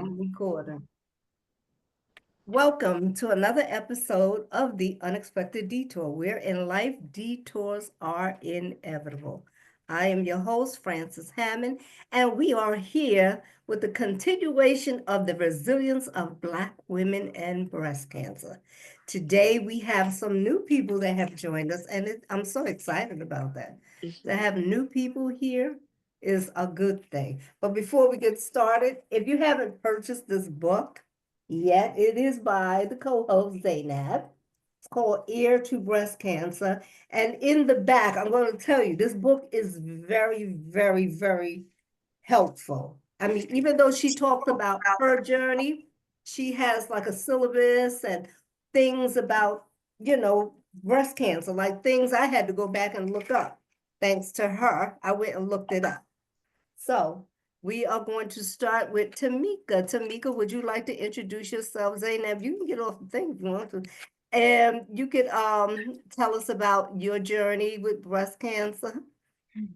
I'm recording. Welcome to another episode of The Unexpected Detour, where in life detours are inevitable. I am your host, Frances Hammond, and we are here with the continuation of the resilience of Black women and breast cancer. Today, we have some new people that have joined us, and I'm so excited about that. To have new people here is a good thing. But before we get started, if you haven't purchased this book, yet it is by the co-host Zainab. It's called Ear to Breast Cancer. And in the back, I'm going to tell you, this book is very, very, very helpful. I mean, even though she talked about her journey, she has like a syllabus and things about, breast cancer, like things I had to go back and look up. Thanks to her, I went and looked it up. So we are going to start with Tamika. Tamika, would you like to introduce yourself? Zainab, you can get off the thing if you want to. And you could tell us about your journey with breast cancer.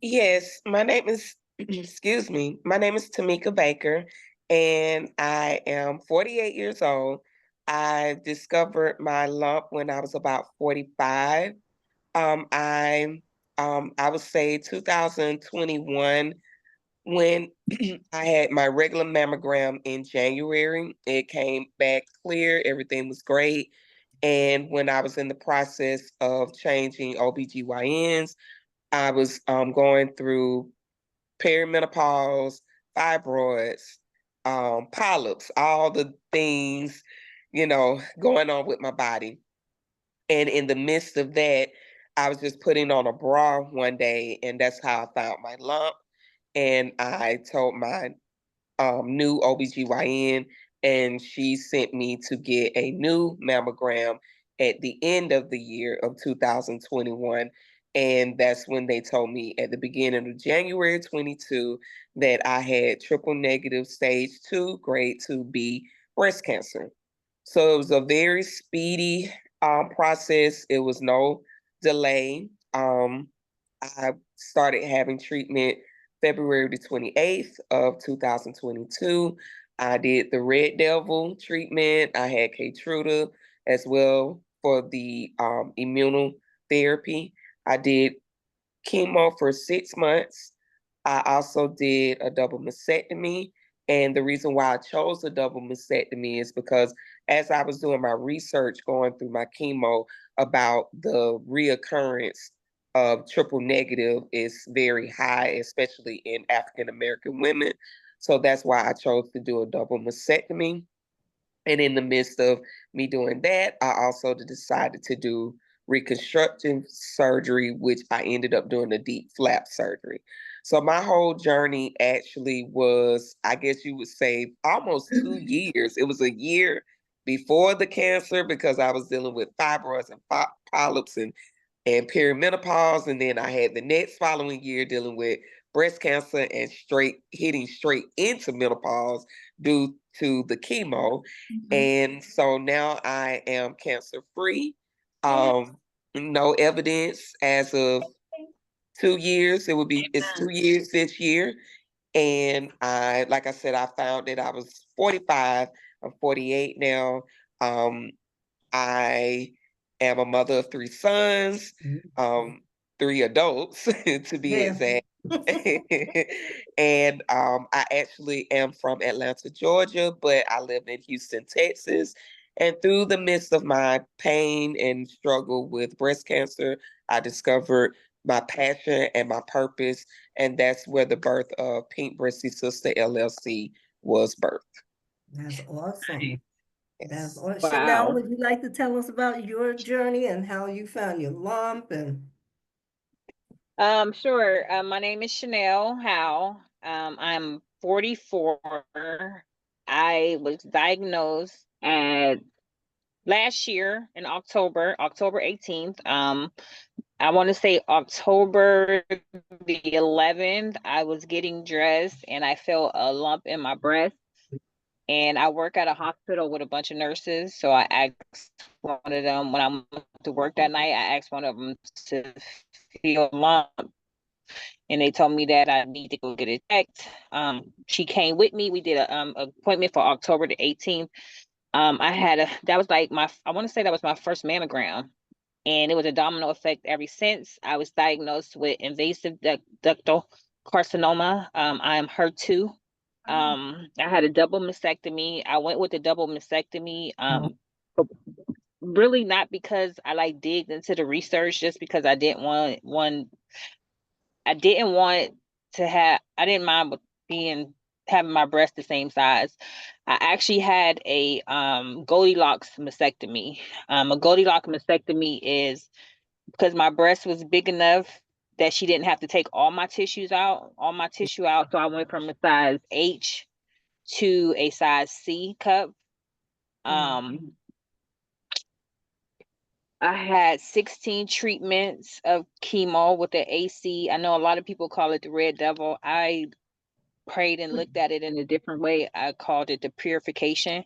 Yes, my name is, excuse me, my name is Tamika Baker, and I am 48 years old. I discovered my lump when I was about 45. I would say 2021 when I had my regular mammogram in January. It came back clear, everything was great. And when I was in the process of changing OBGYNs, I was going through perimenopause, fibroids, polyps, all the things, going on with my body. And in the midst of that, I was just putting on a bra one day, and that's how I found my lump. And I told my new OBGYN, and she sent me to get a new mammogram at the end of the year of 2021. And that's when they told me at the beginning of January 22 that I had triple negative stage 2, grade 2B breast cancer. So it was a very speedy process. It was no delay. I started having treatment February the 28th of 2022. I did the Red Devil treatment. I had Keytruda as well for the immunotherapy. I did chemo for 6 months. I also did a double mastectomy. And the reason why I chose a double mastectomy is because as I was doing my research going through my chemo about the reoccurrence of triple negative is very high, especially in African American women. So that's why I chose to do a double mastectomy. And in the midst of me doing that, I also decided to do reconstructive surgery, which I ended up doing a deep flap surgery. So my whole journey actually was, I guess you would say, almost 2 years. It was a year before the cancer because I was dealing with fibroids and polyps and perimenopause. And then I had the next following year dealing with breast cancer and hitting straight into menopause due to the chemo. And so now I am cancer free. No evidence as of 2 years. It's 2 years this year. And like I said, I found that I was 45. I'm 48 now. Um, I am a mother of three sons, three adults to be Yeah. exact. And I actually am from Atlanta, Georgia, but I live in Houston, Texas. And through the midst of my pain and struggle with breast cancer, I discovered my passion and my purpose. And that's where the birth of Pink Breasty Sister LLC was birthed. That's awesome. That's Yes. awesome. Chanel, Wow. would you like to tell us about your journey and how you found your lump and Sure. My name is Chanel Howe. I'm 44. I was diagnosed last year in October 18th. I want to say October the 11th. I was getting dressed and I felt a lump in my breast. And I work at a hospital with a bunch of nurses. So I asked one of them when I went to work that night, I asked one of them to feel a lump. and they told me that I need to go get it checked. She came with me. We did a appointment for October the 18th. That was like I want to say that was my first mammogram, and it was a domino effect ever since. I was diagnosed with invasive ductal carcinoma. I am HER2. I had a double mastectomy. I went with the double mastectomy. But really not because I like digged into the research, just because I didn't want I didn't mind being having my breast the same size. I actually had a Goldilocks mastectomy. A Goldilocks mastectomy is because my breast was big enough that she didn't have to take all my tissue out. So I went from a size H to a size C cup. Um, I had 16 treatments of chemo with the AC. I know a lot of people call it the Red Devil. I prayed and looked at it in a different way. I called it the purification.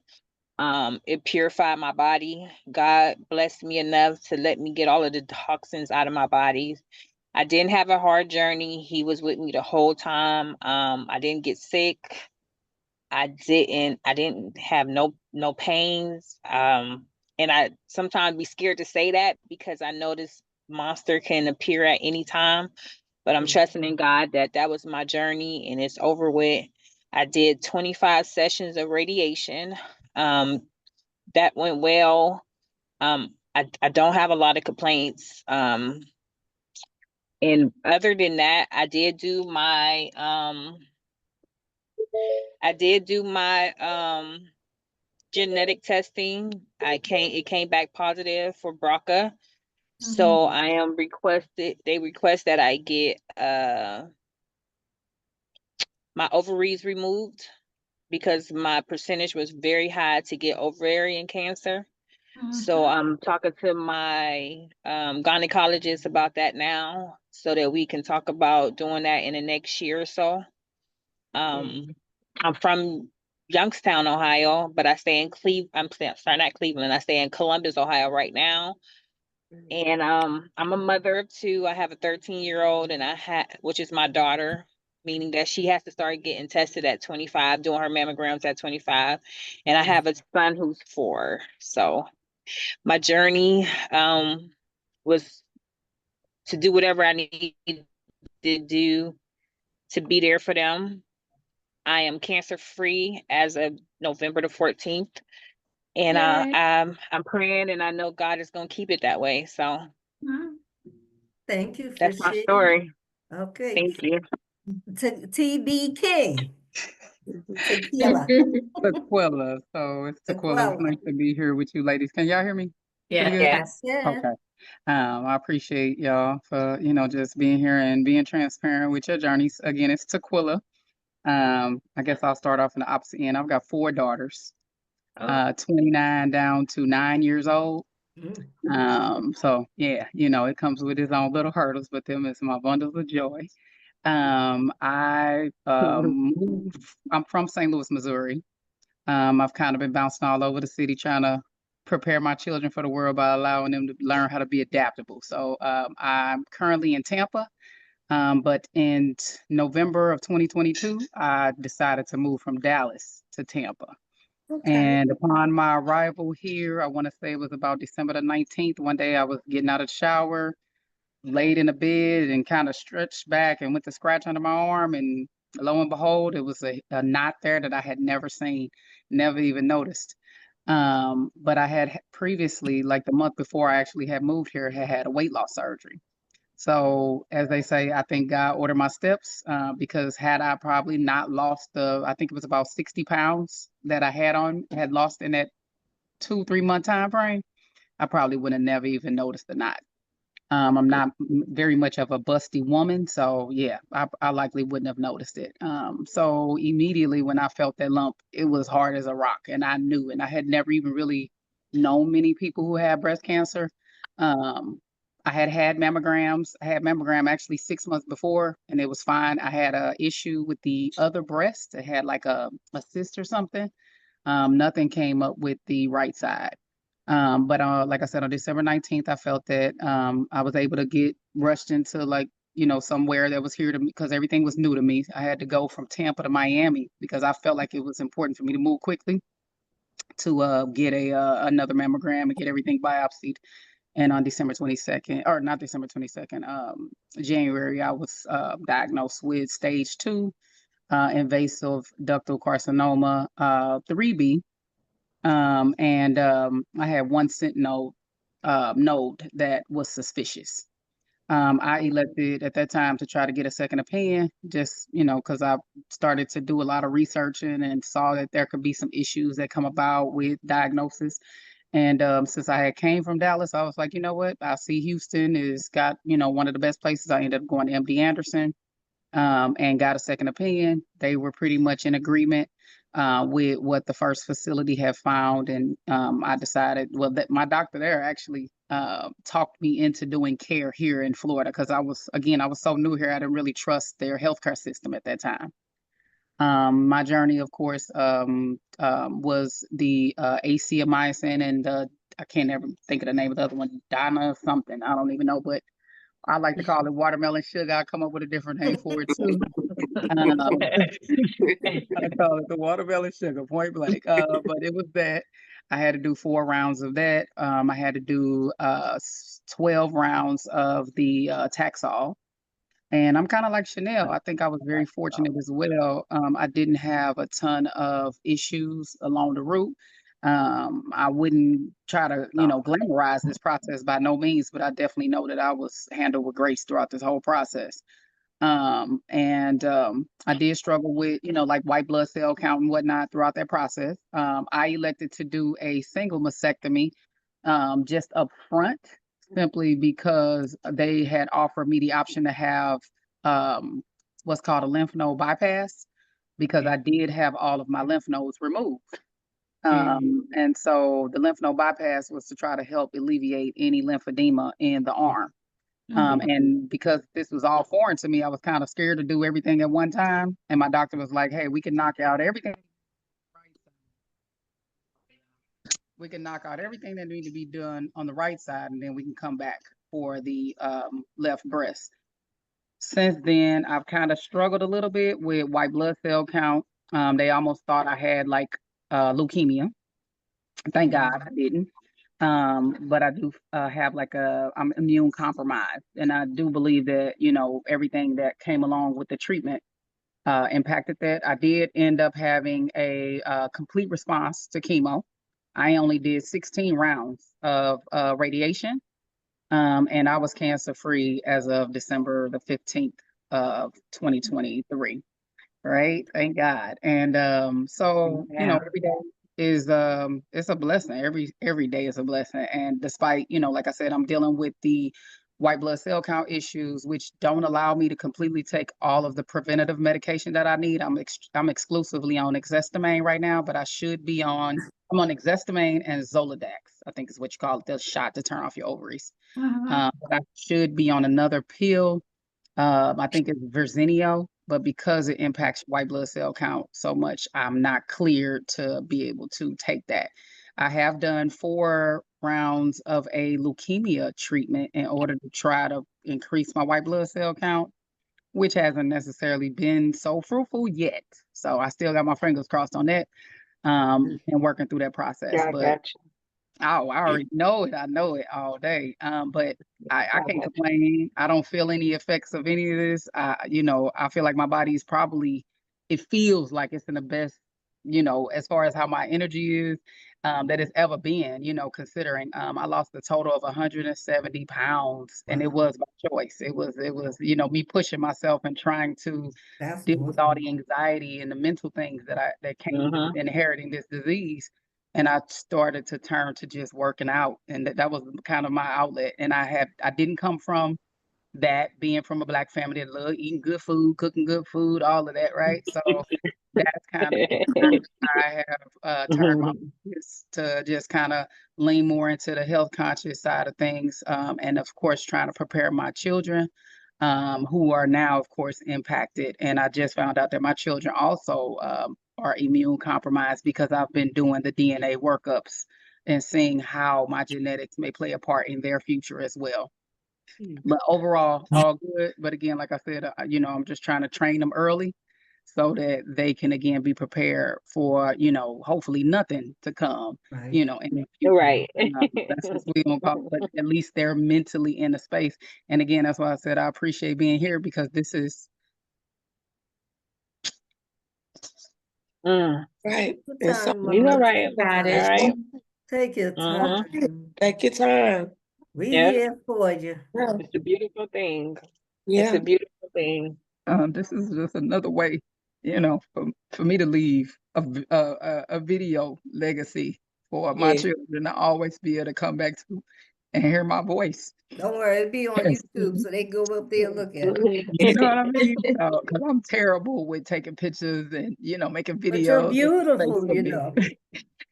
It purified my body. God blessed me enough to let me get all of the toxins out of my body. I didn't have a hard journey. He was with me the whole time. I didn't get sick. I didn't have no pains. And I sometimes be scared to say that because I know this monster can appear at any time, but I'm trusting in God that that was my journey and it's over with. I did 25 sessions of radiation. That went well. I don't have a lot of complaints. And other than that, I did do my genetic testing. It came back positive for BRCA. So I am they request that I get my ovaries removed because my percentage was very high to get ovarian cancer. So I'm talking to my gynecologist about that now so that we can talk about doing that in the next year or so. I'm from Youngstown, Ohio, but I stay in sorry, not Cleveland. I stay in Columbus, Ohio right now. And I'm a mother of two. I have a 13-year-old and which is my daughter, meaning that she has to start getting tested at 25, doing her mammograms at 25. And I have a son who's 4. So my journey was to do whatever I need to do to be there for them. I am cancer free as of November the 14th. And I'm praying and I know God is gonna keep it that way. So Thank you for that's my sharing. story. Okay. Thank you. TB King. Tequila. Tequila. So it's Tequila. It's Tequila. nice to be here with you ladies. Can y'all hear me? Yeah. Pretty good? Yes. Yeah. Okay. I appreciate y'all for, just being here and being transparent with your journeys. Again, it's Tequila. I guess I'll start off in the opposite end. I've got 4 daughters, 29 down to 9 years old. So yeah, it comes with its own little hurdles, but them is my bundles of joy. I'm from St. Louis, Missouri. I've kind of been bouncing all over the city trying to prepare my children for the world by allowing them to learn how to be adaptable. So I'm currently in Tampa, but in November of 2022, I decided to move from Dallas to Tampa. Okay. And upon my arrival here, I want to say it was about December the 19th. One day I was getting out of the shower, laid in a bed and kind of stretched back and went to scratch under my arm. And lo and behold, it was a knot there that I had never seen, never even noticed. But I had previously, like the month before I actually had moved here, had a weight loss surgery. So as they say, I think God ordered my steps because had I probably not lost I think it was about 60 pounds that I had lost in that 2-3 month time frame, I probably would have never even noticed the knot. I'm not very much of a busty woman, so yeah, I likely wouldn't have noticed it. So immediately when I felt that lump, it was hard as a rock, and I knew, and I had never even really known many people who had breast cancer. I had mammograms. I had mammogram actually 6 months before, and it was fine. I had a issue with the other breast. It had like a cyst or something. Nothing came up with the right side. But like I said, on December 19th, I felt that I was able to get rushed into like somewhere that was here to me because everything was new to me. I had to go from Tampa to Miami because I felt like it was important for me to move quickly to get another mammogram and get everything biopsied. And on December 22nd, or not December 22nd, January, I was diagnosed with stage 2 invasive ductal carcinoma, 3B. And I had one sentinel node that was suspicious. I elected at that time to try to get a second opinion, just, because I started to do a lot of researching and saw that there could be some issues that come about with diagnosis. And since I had came from Dallas, I was like, you know what? I see Houston is got, one of the best places. I ended up going to MD Anderson and got a second opinion. They were pretty much in agreement with what the first facility had found. And I decided, well, that my doctor there actually talked me into doing care here in Florida because I was so new here. I didn't really trust their healthcare system at that time. My journey, of course, was the acamycin and I can't ever think of the name of the other one, Donna something. I don't even know, but I like to call it watermelon sugar. I come up with a different name for it too. I call it the watermelon sugar, point blank. But it was that. I had to do 4 rounds of that. I had to do 12 rounds of the Taxol. And I'm kind of like Chanel. I think I was very fortunate as well. I didn't have a ton of issues along the route. I wouldn't try to, glamorize this process by no means, but I definitely know that I was handled with grace throughout this whole process. And I did struggle with, like white blood cell count and whatnot throughout that process. I elected to do a single mastectomy just up front, simply because they had offered me the option to have what's called a lymph node bypass because I did have all of my lymph nodes removed. And so the lymph node bypass was to try to help alleviate any lymphedema in the arm. And because this was all foreign to me, I was kind of scared to do everything at one time. And my doctor was like, hey, we can knock out everything. We can knock out everything that needs to be done on the right side, and then we can come back for the left breast. Since then, I've kind of struggled a little bit with white blood cell count. They almost thought I had like leukemia. Thank God I didn't. But I do have I'm immune compromised. And I do believe that, everything that came along with the treatment impacted that. I did end up having a complete response to chemo. I only did 16 rounds of radiation. And I was cancer free as of December the 15th of 2023. Right. Thank God. And so, every day is it's a blessing. Every day is a blessing. And despite, like I said, I'm dealing with the white blood cell count issues, which don't allow me to completely take all of the preventative medication that I need. I'm exclusively on Exestamine right now, but I'm on Exestamine and Zoladex, I think is what you call it, the shot to turn off your ovaries. But I should be on another pill. I think it's Verzenio, but because it impacts white blood cell count so much, I'm not cleared to be able to take that. I have done 4 rounds of a leukemia treatment in order to try to increase my white blood cell count, which hasn't necessarily been so fruitful yet. So I still got my fingers crossed on that, and working through that process. Yeah, I But got you. oh, I already know it. I know it all day. But I can't complain. I don't feel any effects of any of this. I feel like my body's it feels like it's in the best, as far as how my energy is, that it's ever been, considering I lost a total of 170 pounds and it was by choice. It was, me pushing myself and trying to That's deal with all wonderful. the anxiety and the mental things that came with inheriting this disease. And I started to turn to just working out, and that was kind of my outlet. And I didn't come from that, being from a Black family that love eating good food, cooking good food, all of that, right? So that's kind of where I have turned my focus to just kind of lean more into the health conscious side of things, and of course trying to prepare my children, who are now, of course, impacted. And I just found out that my children also are immune compromised because I've been doing the DNA workups and seeing how my genetics may play a part in their future as well. But overall, all good. But again, like I said, I'm just trying to train them early so that they can again be prepared for, hopefully nothing to come, Right. in the future. Right. That's what we gonna call it. But at least they're mentally in the space. And again, that's why I said I appreciate being here because this is Mm. Right. Take your And so time, You know, Mama. right. Take your All got time. it. right. Take your Mm-hmm. time. Take your time. We Yes. here for you. Yeah. It's a beautiful thing. It's Yeah. a beautiful thing. this is just another way, for me to leave a video legacy for my Yeah. children to always be able to come back to and hear my voice. Don't worry, it'll be on YouTube, so they go up there and look at it. You know what I mean? Because I'm terrible with taking pictures and making But you're videos and beautiful, Facebook you it. know.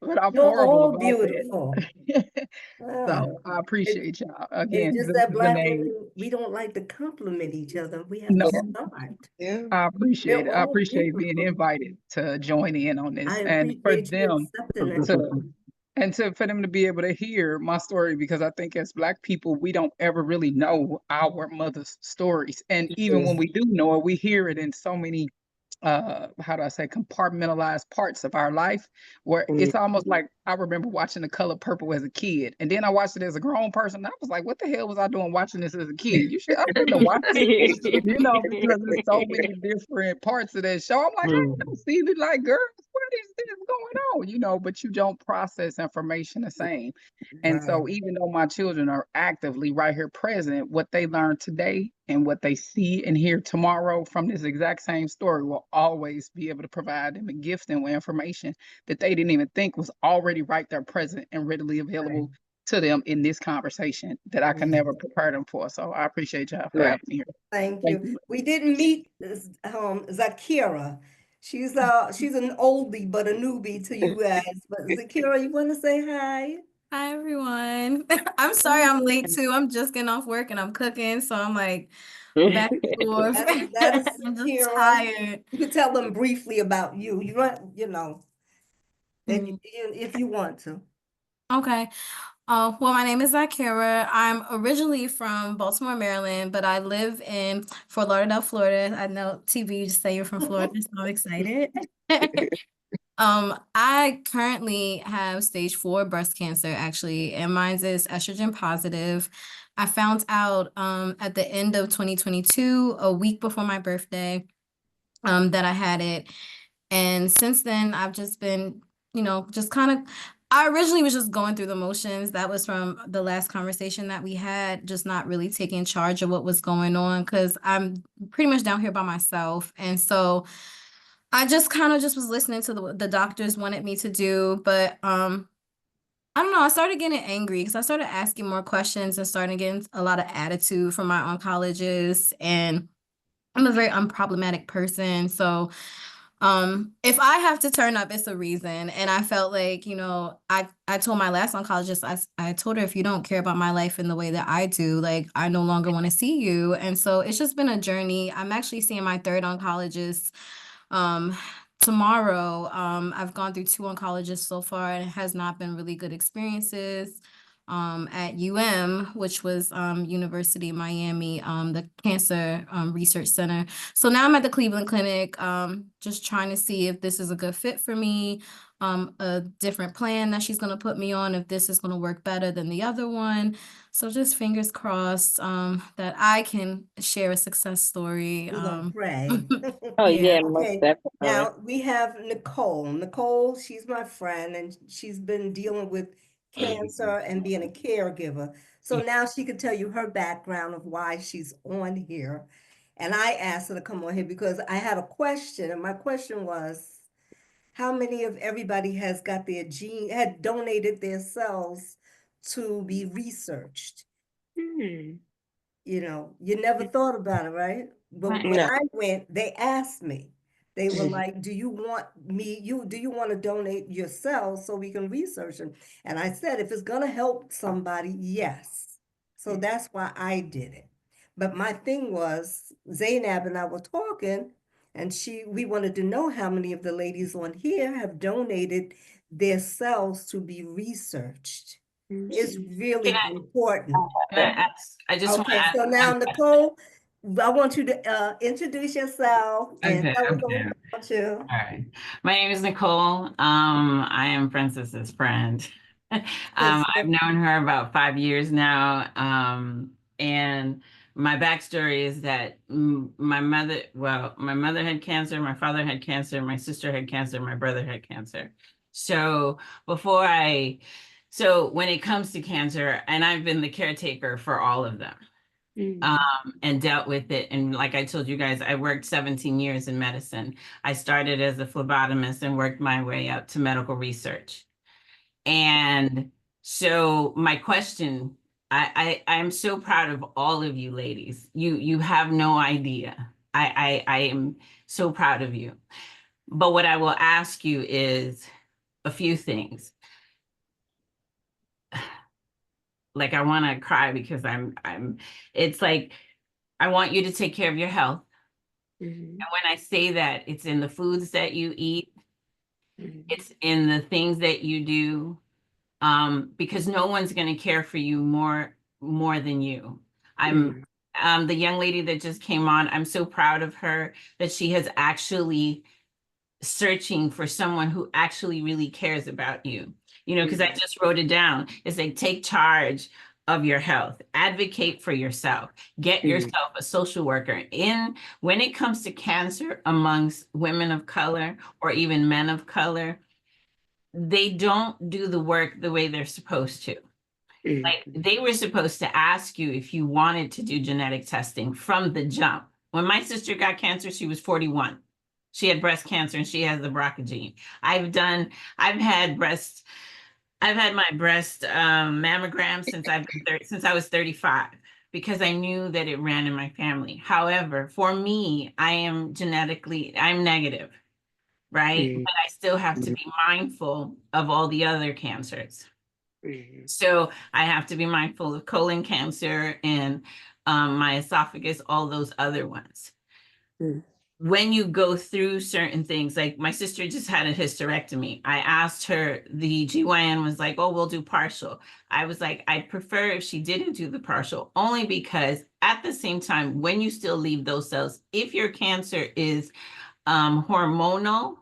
But I'm You're horrible all about beautiful. that. Ah, So I it's, appreciate y'all. it's Again, just this that is Black Renee. women, we don't like to compliment each other. We have to No, start. Yeah. I They're appreciate it. I all appreciate being beautiful. invited to join in on I this and for appreciate you them accepting it. to for them to be able to hear my story because I think as Black people we don't ever really know our mother's stories, and even when we do know it we hear it in so many how do I say compartmentalized parts of our life where it's almost like I remember watching The Color Purple as a kid and then I watched it as a grown person and I was like, what the hell was I doing watching this as a kid? I shouldn't have watched it, because there's so many different parts of that show. I'm like, I don't see it like girls, what is this going on? But you don't process information the same. And Right. so even though my children are actively right here present, what they learn today and what they see and hear tomorrow from this exact same story will always be able to provide them a gift and with information that they didn't even think was already right there present and readily available to them in this conversation that I can Right. never prepare them for. So I appreciate y'all for Right. having me here. Thank Thank you. you. We didn't meet Zakira. She's an oldie but a newbie to you guys. But Zakira, you want to say hi? Hi everyone. I'm sorry I'm late too. I'm just getting off work and I'm cooking, so I'm like back and forth. That is I'm just Zakira. tired. You could tell them briefly about you. You want, and Mm, if you want to. Okay. Well, my name is Zakira. I'm originally from Baltimore, Maryland, but I live in Fort Lauderdale, Florida. I know TV, you just say you're from Florida, so I'm excited. I currently have stage 4 breast cancer actually, and mine is estrogen positive. I found out at the end of 2022, a week before my birthday, that I had it. And since then, I've just been, just kind of, I originally was just going through the motions. That was from the last conversation that we had, just not really taking charge of what was going on because I'm pretty much down here by myself. And so I just kind of just was listening to the doctors wanted me to do, but I don't know, I started getting angry because I started asking more questions and started getting a lot of attitude from my oncologist, and I'm a very unproblematic person. So if I have to turn up, it's a reason. And I felt like, I told my last oncologist, I told her, if you don't care about my life in the way that I do, like, I no longer want to see you. And so it's just been a journey. I'm actually seeing my third oncologist um tomorrow. I've gone through 2 oncologists so far and it has not been really good experiences at which was University of Miami, the Cancer Research Center. So now I'm at the Cleveland Clinic, just trying to see if this is a good fit for me, a different plan that she's going to put me on, if this is going to work better than the other one. So just fingers crossed that I can share a success story. We're gonna pray. Oh Yeah. yeah, most Okay, definitely. now we have Nicole. Nicole, she's my friend, and she's been dealing with cancer and being a caregiver. So now she could tell you her background of why she's on here. And I asked her to come on here because I had a question, and my question was, how many of everybody has got their had donated their cells to be researched? You never thought about it, right? But when No. I went, they asked me. They were like, do you want to donate your cells so we can research them? And I said, if it's gonna help somebody, yes. So that's why I did it. But my thing was, Zainab and I were talking, and we wanted to know how many of the ladies on here have donated their cells to be researched. It's Can really important. Can I ask? I just want to Okay, ask so now one Nicole, I want you to introduce yourself and Okay, tell us a little okay. bit about you. All right. My name is Nicole. I am Princess's friend. Yes, I've known her about 5 years now. And my backstory is that my mother had cancer, my father had cancer, my sister had cancer, my brother had cancer. So before I, so when it comes to cancer, and I've been the caretaker for all of them. And dealt with it. And like I told you guys, I worked 17 years in medicine. I started as a phlebotomist and worked my way up to medical research. And so my question, I'm so proud of all of you ladies. You have no idea. I am so proud of you. But what I will ask you is a few things. Like I want to cry because it's like I want you to take care of your health. And when I say that, it's in the foods that you eat, it's in the things that you do, because no one's going to care for you more than you. I'm the young lady that just came on. I'm so proud of her that she has actually searching for someone who actually really cares about you. You know, because I just wrote it down. It's like take charge of your health, advocate for yourself, get yourself a social worker. In when it comes to cancer amongst women of color or even men of color, they don't do the work the way they're supposed to. Like they were supposed to ask you if you wanted to do genetic testing from the jump. When my sister got cancer, she was 41. She had breast cancer and she has the BRCA gene. I've had I've had my breast mammogram since I was 35 because I knew that it ran in my family. However, for me, I'm negative, right? But I still have to be mindful of all the other cancers. So I have to be mindful of colon cancer and my esophagus, all those other ones. When you go through certain things, like my sister just had a hysterectomy. I asked her, the GYN was like, oh, we'll do partial. I was like, I'd prefer if she didn't do the partial, only because at the same time, when you still leave those cells, if your cancer is hormonal,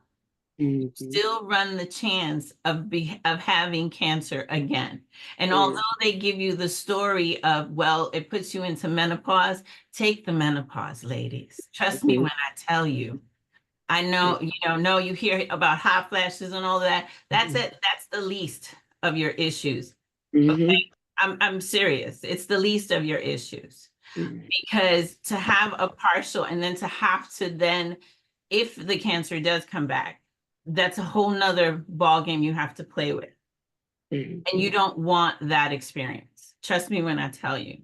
still run the chance of having cancer again. And although they give you the story of, well, it puts you into menopause, take the menopause, ladies. Trust me when I tell you. I know, no, you hear about hot flashes and all that. That's it. That's the least of your issues. Okay. I'm serious. It's the least of your issues. Because to have a partial and then to have to then, if the cancer does come back, that's a whole nother ball game you have to play with. And you don't want that experience. Trust me when I tell you.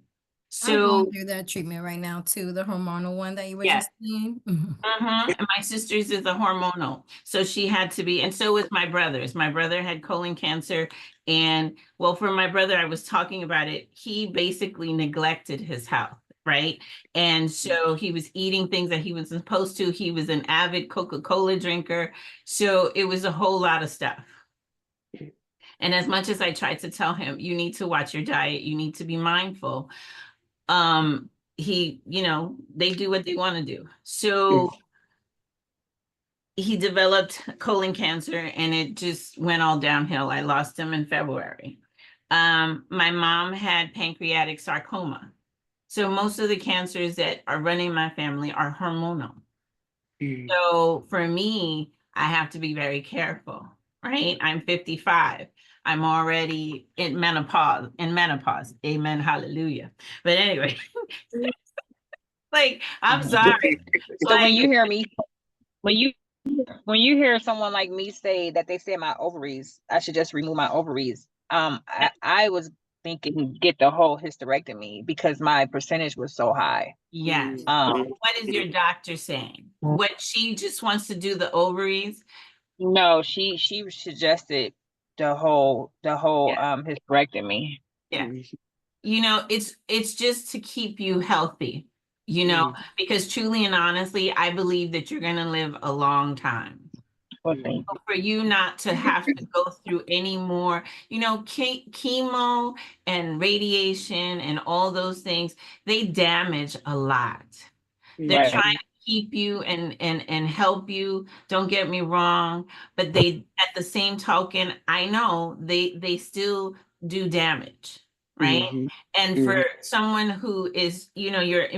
I'm going So through that treatment right now too, the hormonal one that you were yeah. just saying. And my sister's is a hormonal. So she had to be, and so was my brother's. My brother had colon cancer. And well, for my brother, I was talking about it. He basically neglected his health, right? And so he was eating things that he was supposed to. He was an avid Coca-Cola drinker. So it was a whole lot of stuff. And as much as I tried to tell him, you need to watch your diet, you need to be mindful. They do what they want to do. So he developed colon cancer and it just went all downhill. I lost him in February. My mom had pancreatic sarcoma. So most of the cancers that are running my family are hormonal. So for me, I have to be very careful, right? I'm 55. I'm already in menopause. Amen. Hallelujah. But anyway, like, I'm sorry. So when Like, you hear me, when you when you hear someone like me say that they said my ovaries, I should just remove my ovaries. I was thinking get the whole hysterectomy because my percentage was so high. yes. Um, What is your doctor saying? What, she just wants to do the ovaries? no, she suggested the whole hysterectomy. Yeah. It's just to keep you healthy, because truly and honestly, I believe that you're going to live a long time. Well, thank for you not to have to go through any more, chemo and radiation and all those things, they damage a lot. They're Right. trying to keep you and help you. Don't get me wrong, but they, at the same token, I know they still do damage, right? And for someone who is, you're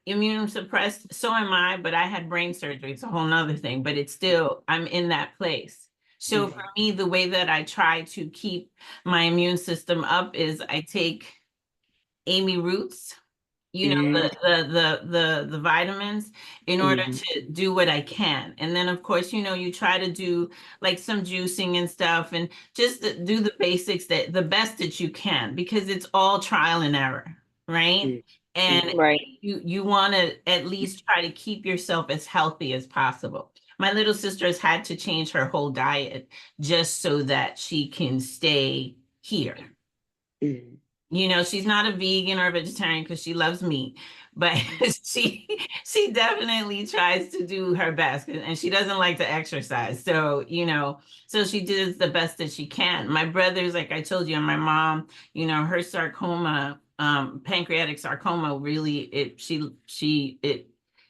immune suppressed, so am I, but I had brain surgery. It's a whole nother thing, but it's still, I'm in that place. So for me, the way that I try to keep my immune system up is I take Amy Roots, the vitamins, in order to do what I can. And then of course, you try to do like some juicing and stuff, and just do the basics, that the best that you can, because it's all trial and error, right? And Right. you want to at least try to keep yourself as healthy as possible. My little sister has had to change her whole diet just so that she can stay here. She's not a vegan or a vegetarian because she loves meat, but she definitely tries to do her best, and she doesn't like to exercise. So she does the best that she can. My brothers, like I told you, and my mom, her sarcoma, pancreatic sarcoma, really, it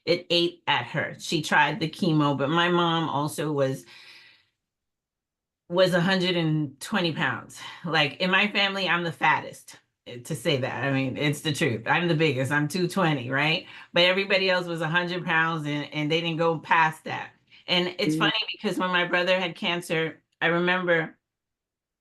ate at her. She tried the chemo, but my mom also was 120 pounds. Like in my family, I'm the fattest, to say that. I mean, it's the truth. I'm the biggest. I'm 220, right? But everybody else was 100 pounds, and they didn't go past that. And it's funny because when my brother had cancer, I remember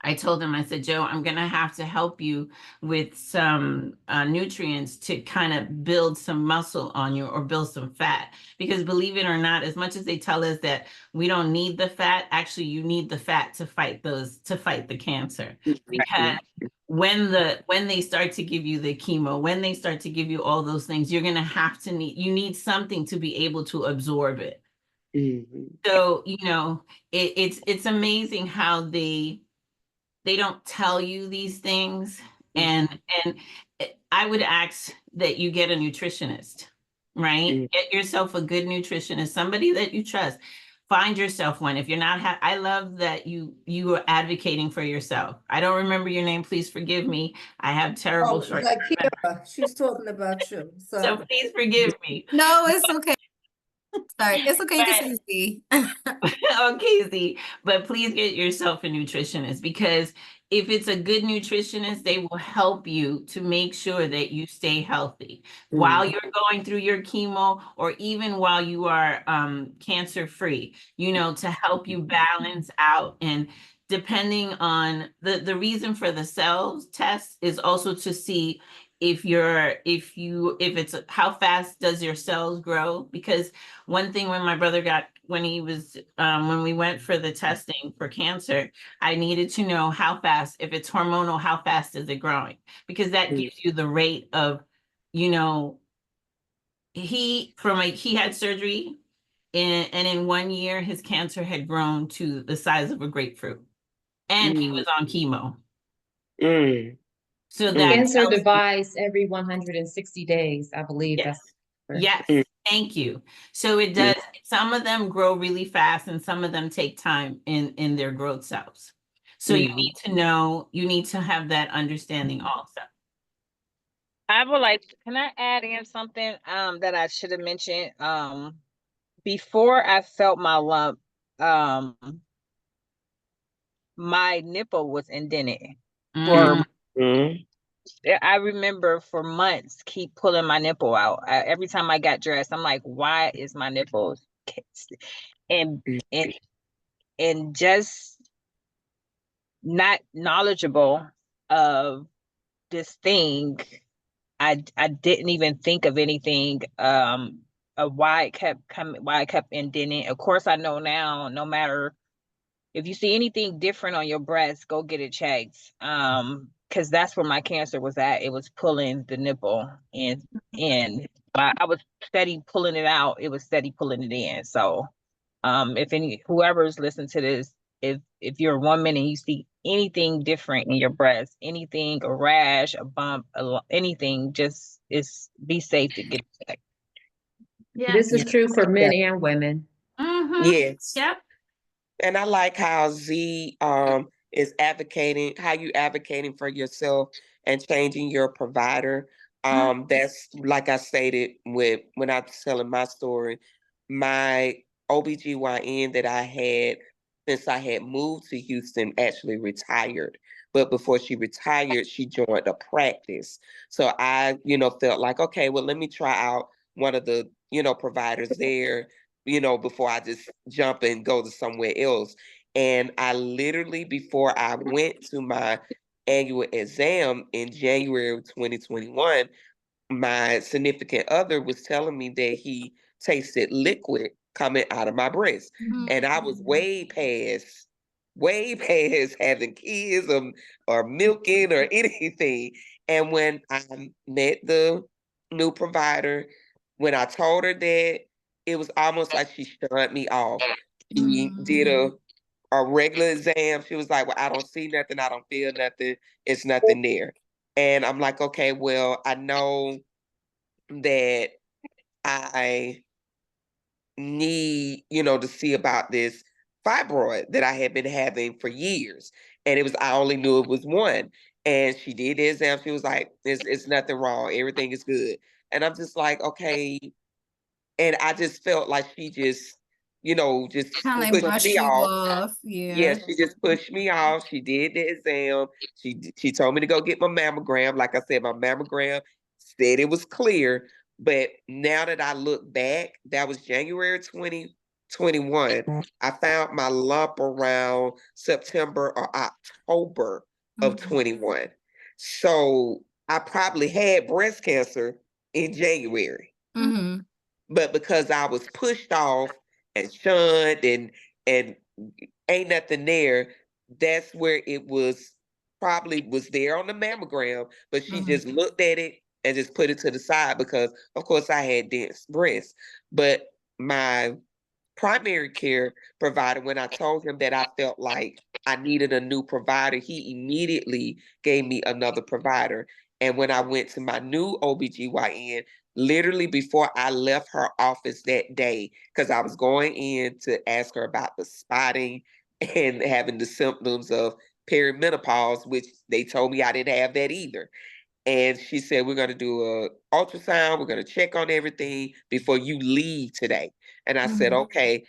I told him, I said, Joe, I'm going to have to help you with some nutrients to kind of build some muscle on you, or build some fat. Because believe it or not, as much as they tell us that we don't need the fat, actually you need the fat to fight the cancer. Because when they start to give you the chemo, when they start to give you all those things, you're going to you need something to be able to absorb it. So, it's amazing how they don't tell you these things. And I would ask that you get a nutritionist, right? Get yourself a good nutritionist, somebody that you trust. Find yourself one. If you're not, I love that you are advocating for yourself. I don't remember your name. Please forgive me. I have terrible short. Zakira, she's talking about you. So please forgive me. No, it's okay. Sorry, it's okay. You can say Z. Okay, Z, but please get yourself a nutritionist, because if it's a good nutritionist, they will help you to make sure that you stay healthy while you're going through your chemo, or even while you are cancer free, to help you balance out. And depending on the reason for the cells test is also to see if it's how fast does your cells grow. Because one thing, when we went for the testing for cancer, I needed to know how fast, if it's hormonal, how fast is it growing? Because that gives you the rate of, he had surgery, and in 1 year, his cancer had grown to the size of a grapefruit, and he was on chemo. So that Cancer divides every 160 days, I believe. Yes. That's Yes, thank you. So it does. Some of them grow really fast, and some of them take time in their growth cells. So you need to know, you need to have that understanding also. Can I add in something that I should have mentioned? Before I felt my lump, my nipple was indented. I remember for months keep pulling my nipple out. Every time I got dressed, I'm like, why is my nipple? And just not knowledgeable of this thing, I didn't even think of anything of why it kept indenting. Of course, I know now, no matter if you see anything different on your breast, go get it checked. Because that's where my cancer was at. It was pulling the nipple, and I was steady pulling it out. It was steady pulling it in. So, if whoever's listening to this, if you're a woman and you see anything different in your breast, anything, a rash, a bump, anything, be safe to get checked. This is true for men and women. Yes. Yep. And I like how Z is advocating, how you advocating for yourself and changing your provider. That's like I stated when I was telling my story, my OBGYN that I had since I had moved to Houston actually retired. But before she retired, she joined a practice. So I, felt like, okay, well, let me try out one of the, providers there, before I just jump and go to somewhere else. And I literally, before I went to my annual exam in January of 2021, my significant other was telling me that he tasted liquid coming out of my breast. And I was way past having kids or milking or anything. And when I met the new provider, when I told her that, it was almost like she shunned me off. She did a regular exam. She was like, well, I don't see nothing. I don't feel nothing. It's nothing there. And I'm like, okay, well, I know that I need, to see about this fibroid that I had been having for years. And I only knew it was one. And she did the exam. She was like, it's nothing wrong. Everything is good. And I'm just like, okay. And I just felt like she just, just Kind of like pushed brush me you off. off. Yeah, Yeah. she just pushed me off. She did the exam. She told me to go get my mammogram. Like I said, my mammogram said it was clear. But now that I look back, that was January 2021. I found my lump around September or October of 21. So I probably had breast cancer in January. Mm-hmm. But because I was pushed off and shunned and ain't nothing there, that's where it was probably was there on the mammogram, but she just looked at it and just put it to the side because of course I had dense breasts. But my primary care provider, when I told him that I felt like I needed a new provider, he immediately gave me another provider. And when I went to my new OBGYN, literally before I left her office that day, because I was going in to ask her about the spotting and having the symptoms of perimenopause, which they told me I didn't have that either. And she said, we're going to do a ultrasound. We're going to check on everything before you leave today. And I said, okay.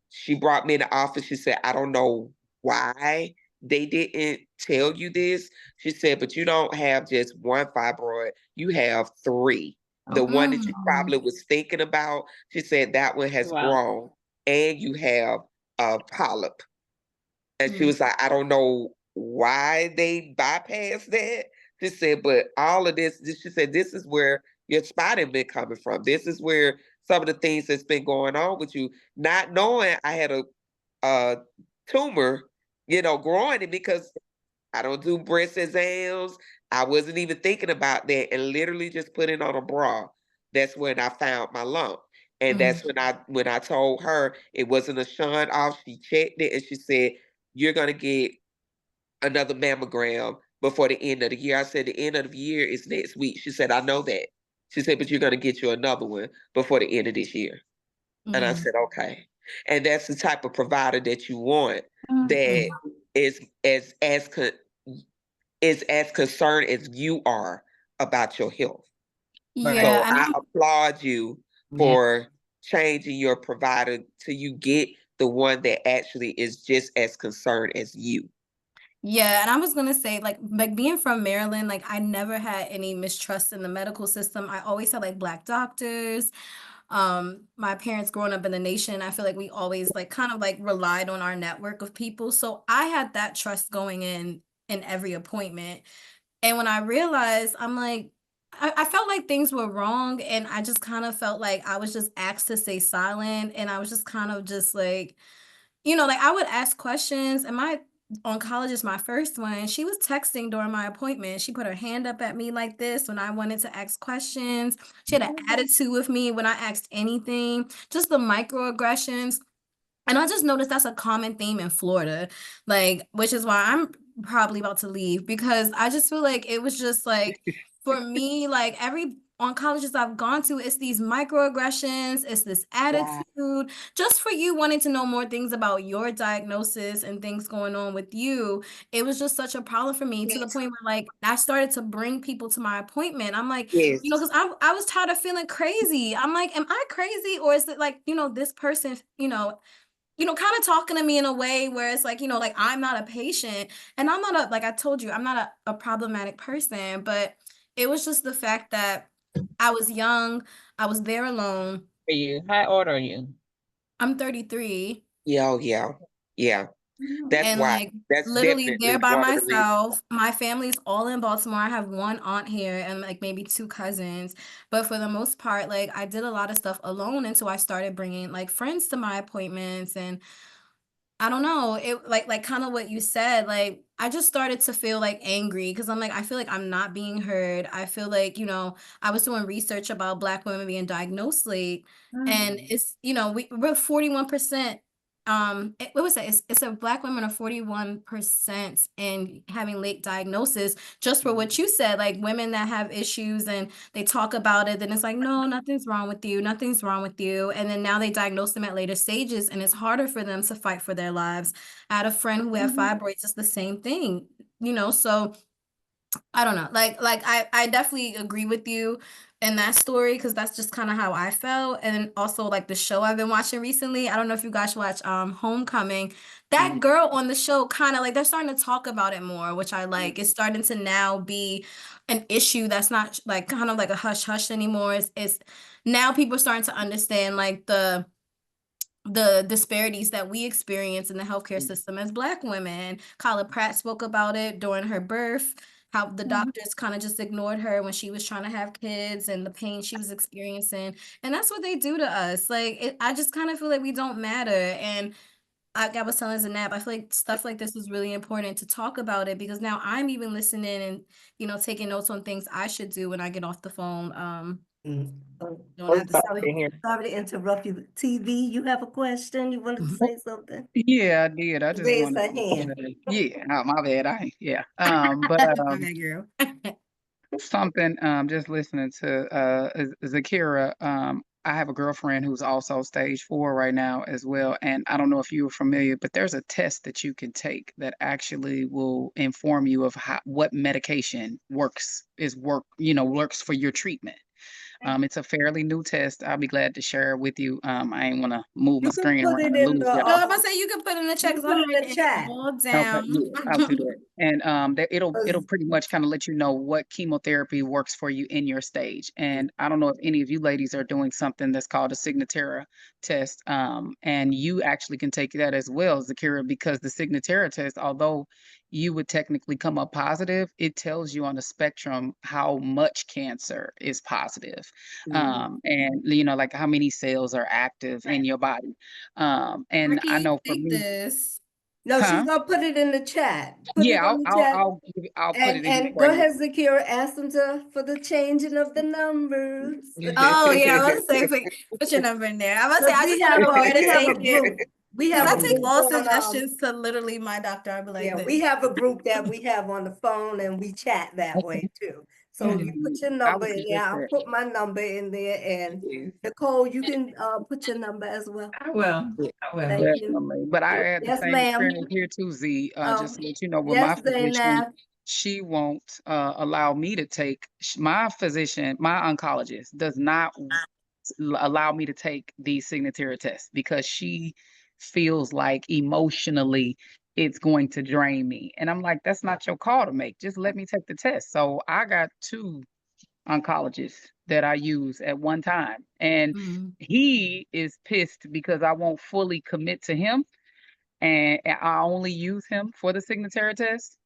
She brought me in the office. She said, I don't know why they didn't tell you this. She said, but you don't have just one fibroid. You have three. The one that you probably was thinking about, she said that one has Wow. grown and you have a polyp. And she was like, I don't know why they bypassed that. She said, but all of this, she said, this is where your spotting been coming from. This is where some of the things that's been going on with you. Not knowing I had a tumor, growing it because I don't do breast exams. I wasn't even thinking about that and literally just putting on a bra. That's when I found my lump. And that's when I told her it wasn't a shunt off. She checked it and she said, you're gonna get another mammogram before the end of the year. I said the end of the year is next week. She said, I know that. She said, but you're gonna get you another one before the end of this year. And I said, okay. And that's the type of provider that you want that is is as concerned as you are about your health. Yeah, So and I applaud you Yeah. for changing your provider till you get the one that actually is just as concerned as you. yeah, and I was gonna say, like being from Maryland, like I never had any mistrust in the medical system. I always had like Black doctors. My parents growing up in the nation, I feel like we always like kind of like relied on our network of people. So I had that trust going in every appointment. And when I realized, I'm like, I felt like things were wrong, and I just kind of felt like I was just asked to stay silent, and I was just kind of just like, like I would ask questions, and my oncologist, my first one, she was texting during my appointment. She put her hand up at me like this when I wanted to ask questions. She had an attitude with me when I asked anything, just the microaggressions. And I just noticed that's a common theme in Florida, like, which is why I'm probably about to leave because I just feel like it was just like, for me, like colleges I've gone to, it's these microaggressions, it's this attitude, just for you wanting to know more things about your diagnosis and things going on with you. It was just such a problem for me, to the point where like I started to bring people to my appointment. I'm like, Yes. you know, because I was tired of feeling crazy. I'm like, am I crazy, or is it like, you know, this person, kind of talking to me in a way where it's like, like I'm not a patient, and I'm not like I told you, I'm not a problematic person, but it was just the fact that I was young, I was there alone. Are you? How old are you? I'm 33. Yeah, yeah, yeah. That's And why. like That's literally definitely there by one of the reasons. myself. My family's all in Baltimore. I have one aunt here and like maybe two cousins. But for the most part, like I did a lot of stuff alone until I started bringing like friends to my appointments. And I don't know. It like kind of what you said, like I just started to feel like angry because I'm like, I feel like I'm not being heard. I feel like, I was doing research about Black women being diagnosed late, and it's, we're 41%. What was that? It's a Black women are 41% in having late diagnosis, just for what you said, like women that have issues and they talk about it, then it's like, no, nothing's wrong with you, nothing's wrong with you. And then now they diagnose them at later stages, and it's harder for them to fight for their lives. I had a friend who had fibroids, it's the same thing, so I don't know. Like I definitely agree with you in that story, because that's just kind of how I felt. And then also like the show I've been watching recently. I don't know if you guys watch Homecoming. That girl on the show, kind of like they're starting to talk about it more, which I like. It's starting to now be an issue that's not like kind of like a hush hush anymore. It's now people are starting to understand like the disparities that we experience in the healthcare system as Black women. Kyla Pratt spoke about it during her birth, how the doctors kind of just ignored her when she was trying to have kids, and the pain she was experiencing. And that's what they do to us. Like, I just kind of feel like we don't matter. And like I was telling Zanab, I feel like stuff like this is really important to talk about it, because now I'm even listening and, taking notes on things I should do when I get off the phone. Don't have to Sorry, in here. sorry to interrupt you. TV, you have a question? You wanted to say something? Yeah, I did. I just Raise wanted a hand. to, yeah, oh, my bad. But My girl. something, just listening to Zakira, I have a girlfriend who's also stage 4 right now as well. And I don't know if you're familiar, but there's a test that you can take that actually will inform you of what medication works for your treatment. It's a fairly new test. I'll be glad to share it with you. I ain't want to move my You can screen put around it and in lose the No, y'all. I'm gonna say you can put in the chat you because put I'm it in the writing it chat. all Okay, down. yeah, I'll do that. And it'll 'Cause- pretty much kind of let you know what chemotherapy works for you in your stage. And I don't know if any of you ladies are doing something that's called a Signatera test. And you actually can take that as well, Zakira, because the Signatera test, although you would technically come up positive, it tells you on the spectrum how much cancer is positive. And like how many cells are active in your body. Where And can I you know for take me, this? No, she's huh? gonna put it in the chat. Put it Yeah, on the chat. I'll put it in here And for go you. ahead, Zakira, ask them for the changing of the numbers. Oh yeah, I was gonna say put your number in there. I was gonna say Because I just want to know where to we have a take it, group. We because have I a Oh, take yeah. group all on suggestions to literally my doctor. I'll be like yeah, this. we have a group that we have on the phone and we chat that way too. So you Mhm. put your I number would in there, suggest I'll that. put my number in there, and Yes. Nicole, you can put your number as well. I will. Yeah. I will. Thank you. Definitely. But I had the Yes, same experience ma'am. here too, Z. Just to let you know, with Yes, my physician, Zainab. she won't allow me to take my physician, my oncologist does not allow me to take the Signatera test because she feels like emotionally it's going to drain me. And I'm like, that's not your call to make. Just let me take the test. So I got two oncologist that I use at one time. And Mhm. he is pissed because I won't fully commit to him and I only use him for the Signatera test.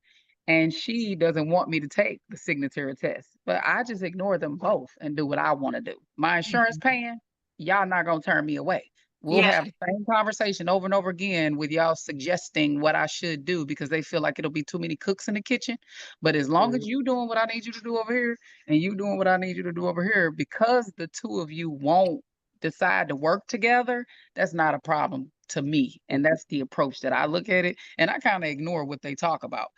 And she doesn't want me to take the Signatera test. But I just ignore them both and do what I want to do. My insurance paying, y'all not gonna turn me away. We'll Yeah. have the same conversation over and over again with y'all suggesting what I should do because they feel like it'll be too many cooks in the kitchen. But as long as you doing what I need you to do over here and you doing what I need you to do over here, because the two of you won't decide to work together, that's not a problem. to me. And that's the approach that I look at it. And I kind of ignore what they talk about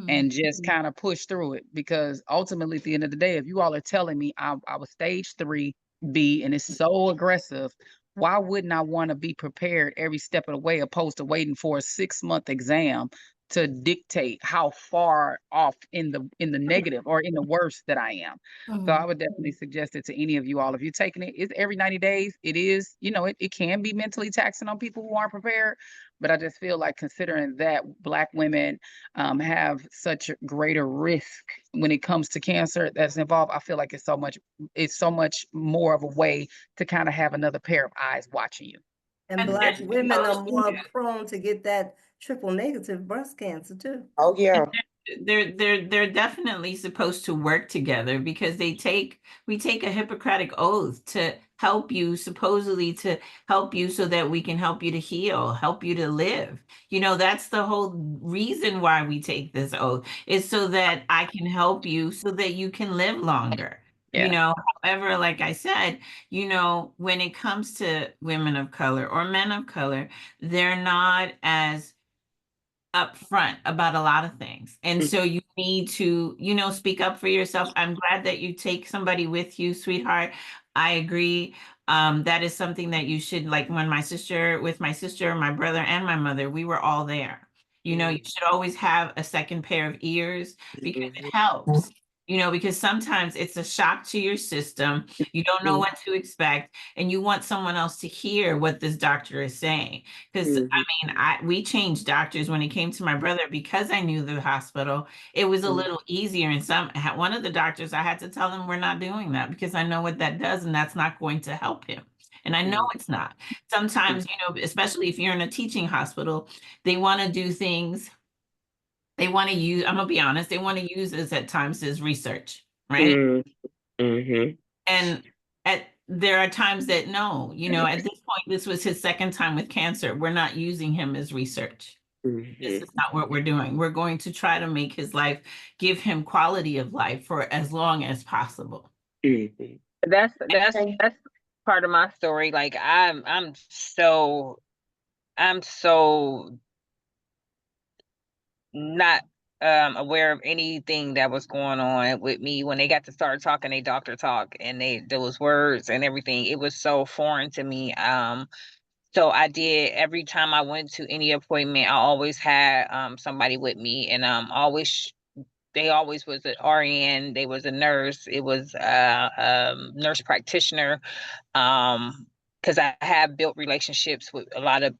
and just kind of push through it, because ultimately at the end of the day, if you all are telling me I was stage 3B and it's so aggressive, why wouldn't I want to be prepared every step of the way, opposed to waiting for a 6-month exam to dictate how far off in the negative or in the worst that I am? So I would definitely suggest it to any of you all. If you're taking it, it's every 90 days. It is, it can be mentally taxing on people who aren't prepared. But I just feel like, considering that Black women have such greater risk when it comes to cancer that's involved, I feel like it's so much more of a way to kind of have another pair of eyes watching you. And And Black they're women are supposed more to. prone to get that triple negative breast cancer too. Oh yeah. They're definitely supposed to work together, because we take a Hippocratic oath to help you, supposedly to help you so that we can help you to heal, help you to live. That's the whole reason why we take this oath, is so that I can help you so that you can live longer. Yeah. However, like I said, when it comes to women of color or men of color, they're not as upfront about a lot of things. And so you need to, speak up for yourself. I'm glad that you take somebody with you, sweetheart. I agree. That is something that you should, like, when with my sister, my brother, and my mother, we were all there. You should always have a second pair of ears, because it helps. Because sometimes it's a shock to your system. You don't know what to expect, and you want someone else to hear what this doctor is saying. Because we changed doctors when it came to my brother, because I knew the hospital. It was a little easier. And one of the doctors, I had to tell him, we're not doing that, because I know what that does, and that's not going to help him. And I know it's not. Sometimes, especially if you're in a teaching hospital, they want to do things. They want to use, I'm gonna be honest, they want to use this at times as research, right? Mm-hmm. And there are times that no, at this point, this was his second time with cancer. We're not using him as research. This is not what we're doing. We're going to try to make his life, give him quality of life for as long as possible. That's part of my story. Like I'm so not aware of anything that was going on with me when they got to start talking they doctor talk, and those words and everything. It was so foreign to me. So I did, every time I went to any appointment, I always had somebody with me, and always they always was an RN, they was a nurse, it was a nurse practitioner, because I have built relationships with a lot of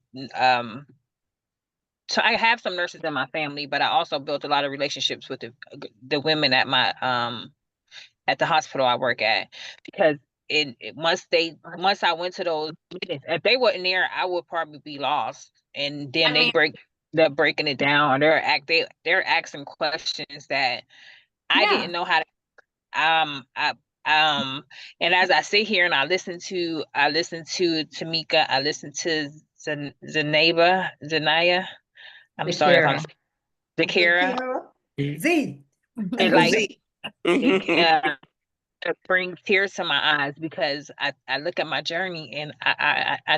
so I have some nurses in my family, but I also built a lot of relationships with the women at my at the hospital I work at, because once I went to those meetings, if they wasn't there, I would probably be lost. And then they're breaking it down. They're asking questions that I didn't know how to I and as I sit here and I listen to Tamika, I listen to Zanaya. I'm sorry if I'm Zakira. Z. It like Z. it brings tears to my eyes, because I look at my journey, and I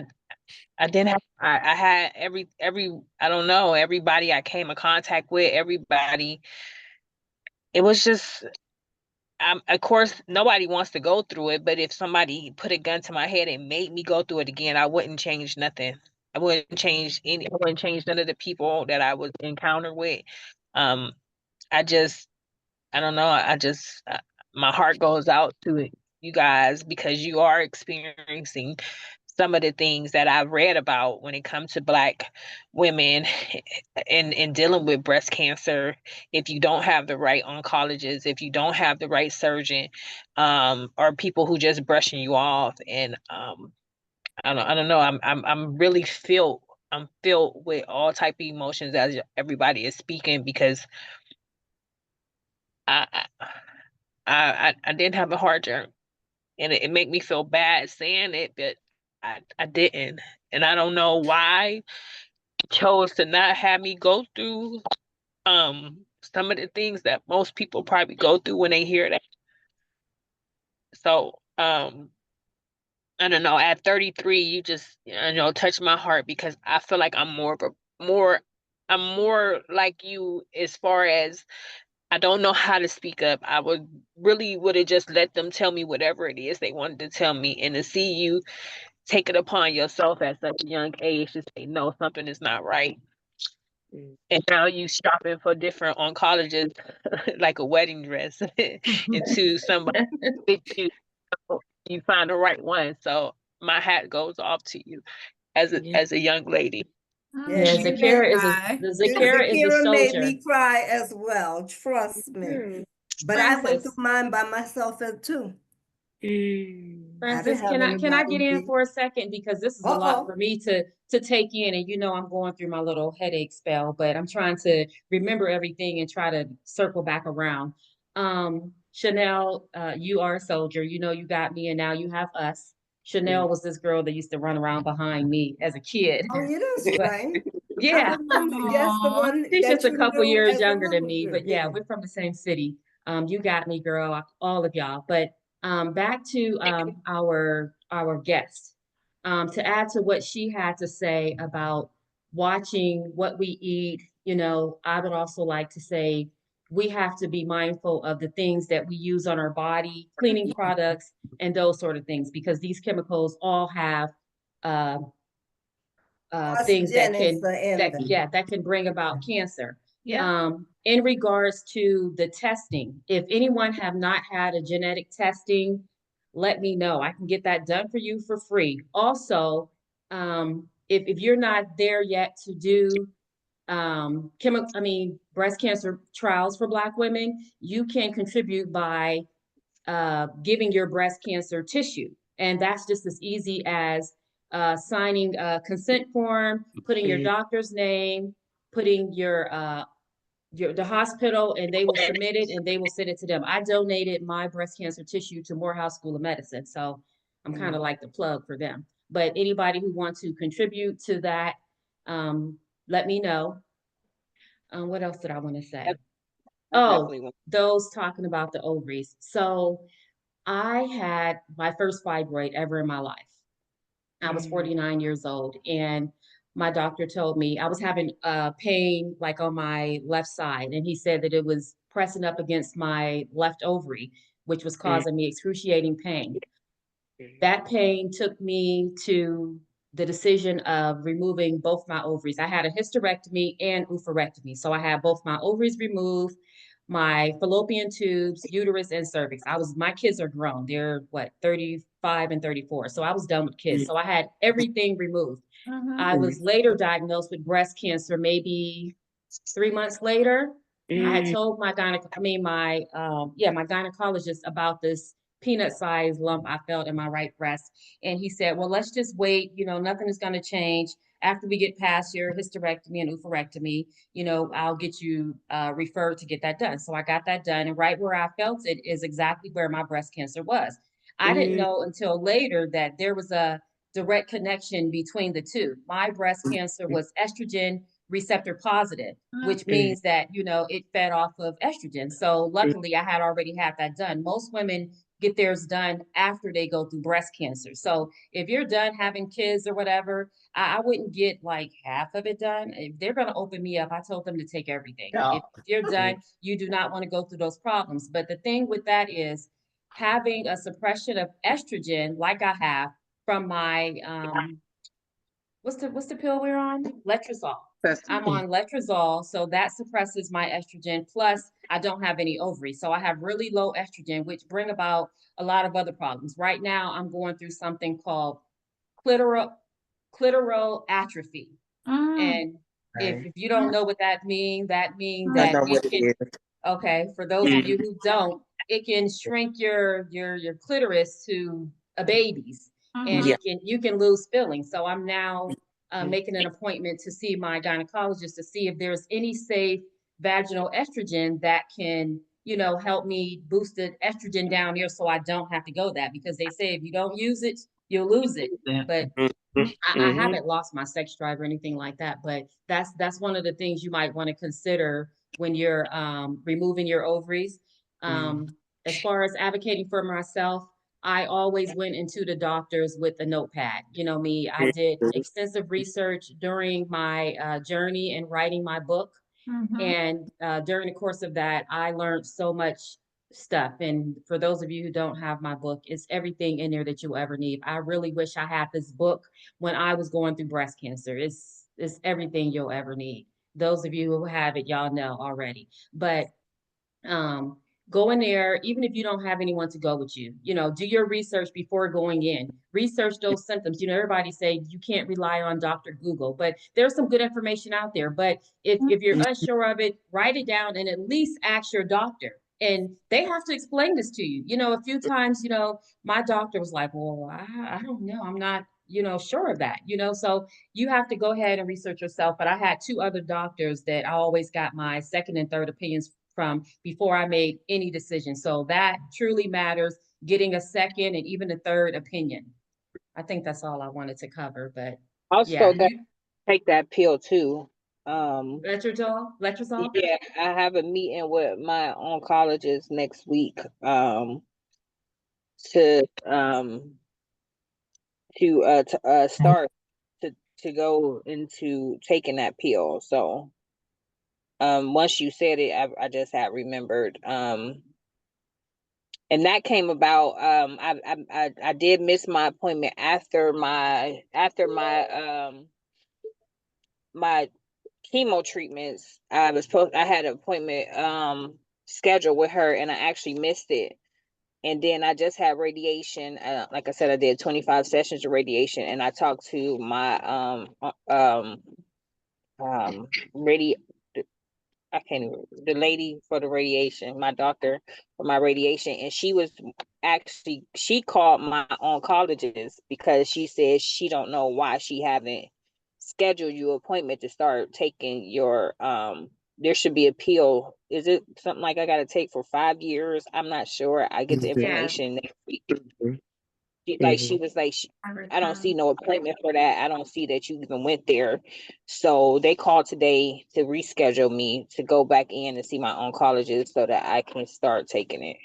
didn't have I had every I don't know, everybody I came in contact with, everybody. It was just of course nobody wants to go through it, but if somebody put a gun to my head and made me go through it again, I wouldn't change nothing. I wouldn't change none of the people that I was encountered with. Um I don't know. My heart goes out to you guys, because you are experiencing some of the things that I've read about when it comes to Black women in dealing with breast cancer. If you don't have the right oncologist, if you don't have the right surgeon, or people who just brushing you off, and I don't know. I'm really filled. I'm filled with all type of emotions as everybody is speaking, because I I didn't have a hard journey, and it made me feel bad saying it, but I didn't, and I don't know why it chose to not have me go through some of the things that most people probably go through when they hear that. So I don't know, at 33, you just, touch my heart because I feel like I'm more like you as far as I don't know how to speak up. I would have just let them tell me whatever it is they wanted to tell me, and to see you take it upon yourself at such a young age to say no, something is not right. And now you shopping for different oncologists like a wedding dress into somebody that you find the right one. So my hat goes off to you as a young lady. Yeah, You made, Zakira is a Zakira made soldier. me cry as well. Trust me. But I went through Francis, mine by myself too. I didn't Francis, have can I anybody get in big. for a second because this is a lot Uh-oh. for me to take in, and I'm going through my little headache spell, but I'm trying to remember everything and try to circle back around. Chanel, you are a soldier. You got me, and now you have us. Chanel was this girl that used to run around behind me as a kid, Oh, you didn't but scream. I yeah, remember, yes, the one she's just that a you couple knew years as a younger than little me, girl. but yeah, Yeah. we're from the same city. You got me, girl, all of y'all. But back to our guest. To add to what she had to say about watching what we eat, I would also like to say we have to be mindful of the things that we use on our body, cleaning products, and those sort of things, because these chemicals all have uh, things Carcinogens are in that them. yeah that can bring about cancer. Yeah. In regards to the testing, if anyone have not had a genetic testing, let me know. I can get that done for you for free. Also, if you're not there yet to do breast cancer trials for Black women, you can contribute by giving your breast cancer tissue. And that's just as easy as signing a consent form, putting your doctor's name, putting the hospital, and they will submit it and they will send it to them. I donated my breast cancer tissue to Morehouse School of Medicine, so I'm kind of like the plug for them. But anybody who wants to contribute to that, let me know. What else did I want to say? Oh, those talking about the ovaries. So I had my first fibroid ever in my life. I was 49 years old, and my doctor told me I was having pain like on my left side, and he said that it was pressing up against my left ovary, which was causing me excruciating pain. That pain took me to the decision of removing both my ovaries. I had a hysterectomy and oophorectomy. So I had both my ovaries removed, my fallopian tubes, uterus, and cervix. My kids are grown. They're what, 35 and 34. So I was done with kids. So I had everything removed. I was later diagnosed with breast cancer, maybe 3 months later. I had told my gynecologist about this peanut-sized lump I felt in my right breast, and he said, "Well, let's just wait. Nothing is going to change after we get past your hysterectomy and oophorectomy. I'll get you referred to get that done." So I got that done, and right where I felt it is exactly where my breast cancer was. I didn't know until later that there was a direct connection between the two. My breast cancer was estrogen receptor positive, which means that, it fed off of estrogen. So luckily I had already had that done. Most women get theirs done after they go through breast cancer. So if you're done having kids or whatever, I wouldn't get like half of it done. If they're going to open me up, I told them to take everything. If you're done, you do not want to go through those problems. But the thing with that is having a suppression of estrogen like I have from my what's the pill we're on? Letrozole. I'm on letrozole, so that suppresses my estrogen. Plus, I don't have any ovaries, so I have really low estrogen, which bring about a lot of other problems. Right now, I'm going through something called clitoral atrophy, and if you don't know what that means I that know it what it can. is. Okay, for those of you who don't, it can shrink your clitoris to a baby's, and Yeah. you can lose feeling. So I'm now making an appointment to see my gynecologist to see if there's any safe vaginal estrogen that can, help me boost the estrogen down here so I don't have to go that, because they say if you don't use it, you'll lose it. But I haven't lost my sex drive or anything like that, but that's one of the things you might want to consider when you're removing your ovaries. As far as advocating for myself, I always went into the doctors with a notepad. You know me, I did extensive research during my journey in writing my book. And during the course of that, I learned so much stuff. And for those of you who don't have my book, it's everything in there that you'll ever need. I really wish I had this book when I was going through breast cancer. It's everything you'll ever need. Those of you who have it, y'all know already. But um, go in there, even if you don't have anyone to go with you, you know, do your research before going in. Research those symptoms. You know, everybody say you can't rely on Dr. Google, but there's some good information out there. But if you're unsure of it, write it down and at least ask your doctor. And they have to explain this to you. You know, a few times, you know, my doctor was like, well, I don't know. I'm not, you know, sure of that, you know, so you have to go ahead and research yourself. But I had two other doctors that I always got my second and third opinions from before I made any decision. So that truly matters, getting a second and even a third opinion. I think that's all I wanted to cover, but yeah, Also, that take that pill too. letrozole. Yeah, I have a meeting with my oncologist next week. To start to go into taking that pill. So once you said it, I just had remembered. And that came about. I did miss my appointment after my chemo treatments. I had an appointment scheduled with her, and I actually missed it. And then I just had radiation. Like I said, I did 25 sessions of radiation, and I talked to my radi I can't even, the lady for the radiation, my doctor for my radiation, and she called my oncologist because she said she don't know why she haven't scheduled you appointment to start taking your there should be a pill. Is it something like I gotta take for 5 years? I'm not sure. I get the information next week. She was like, I don't see no appointment for that. I don't see that you even went there. So they called today to reschedule me to go back in and see my oncologist so that I can start taking it.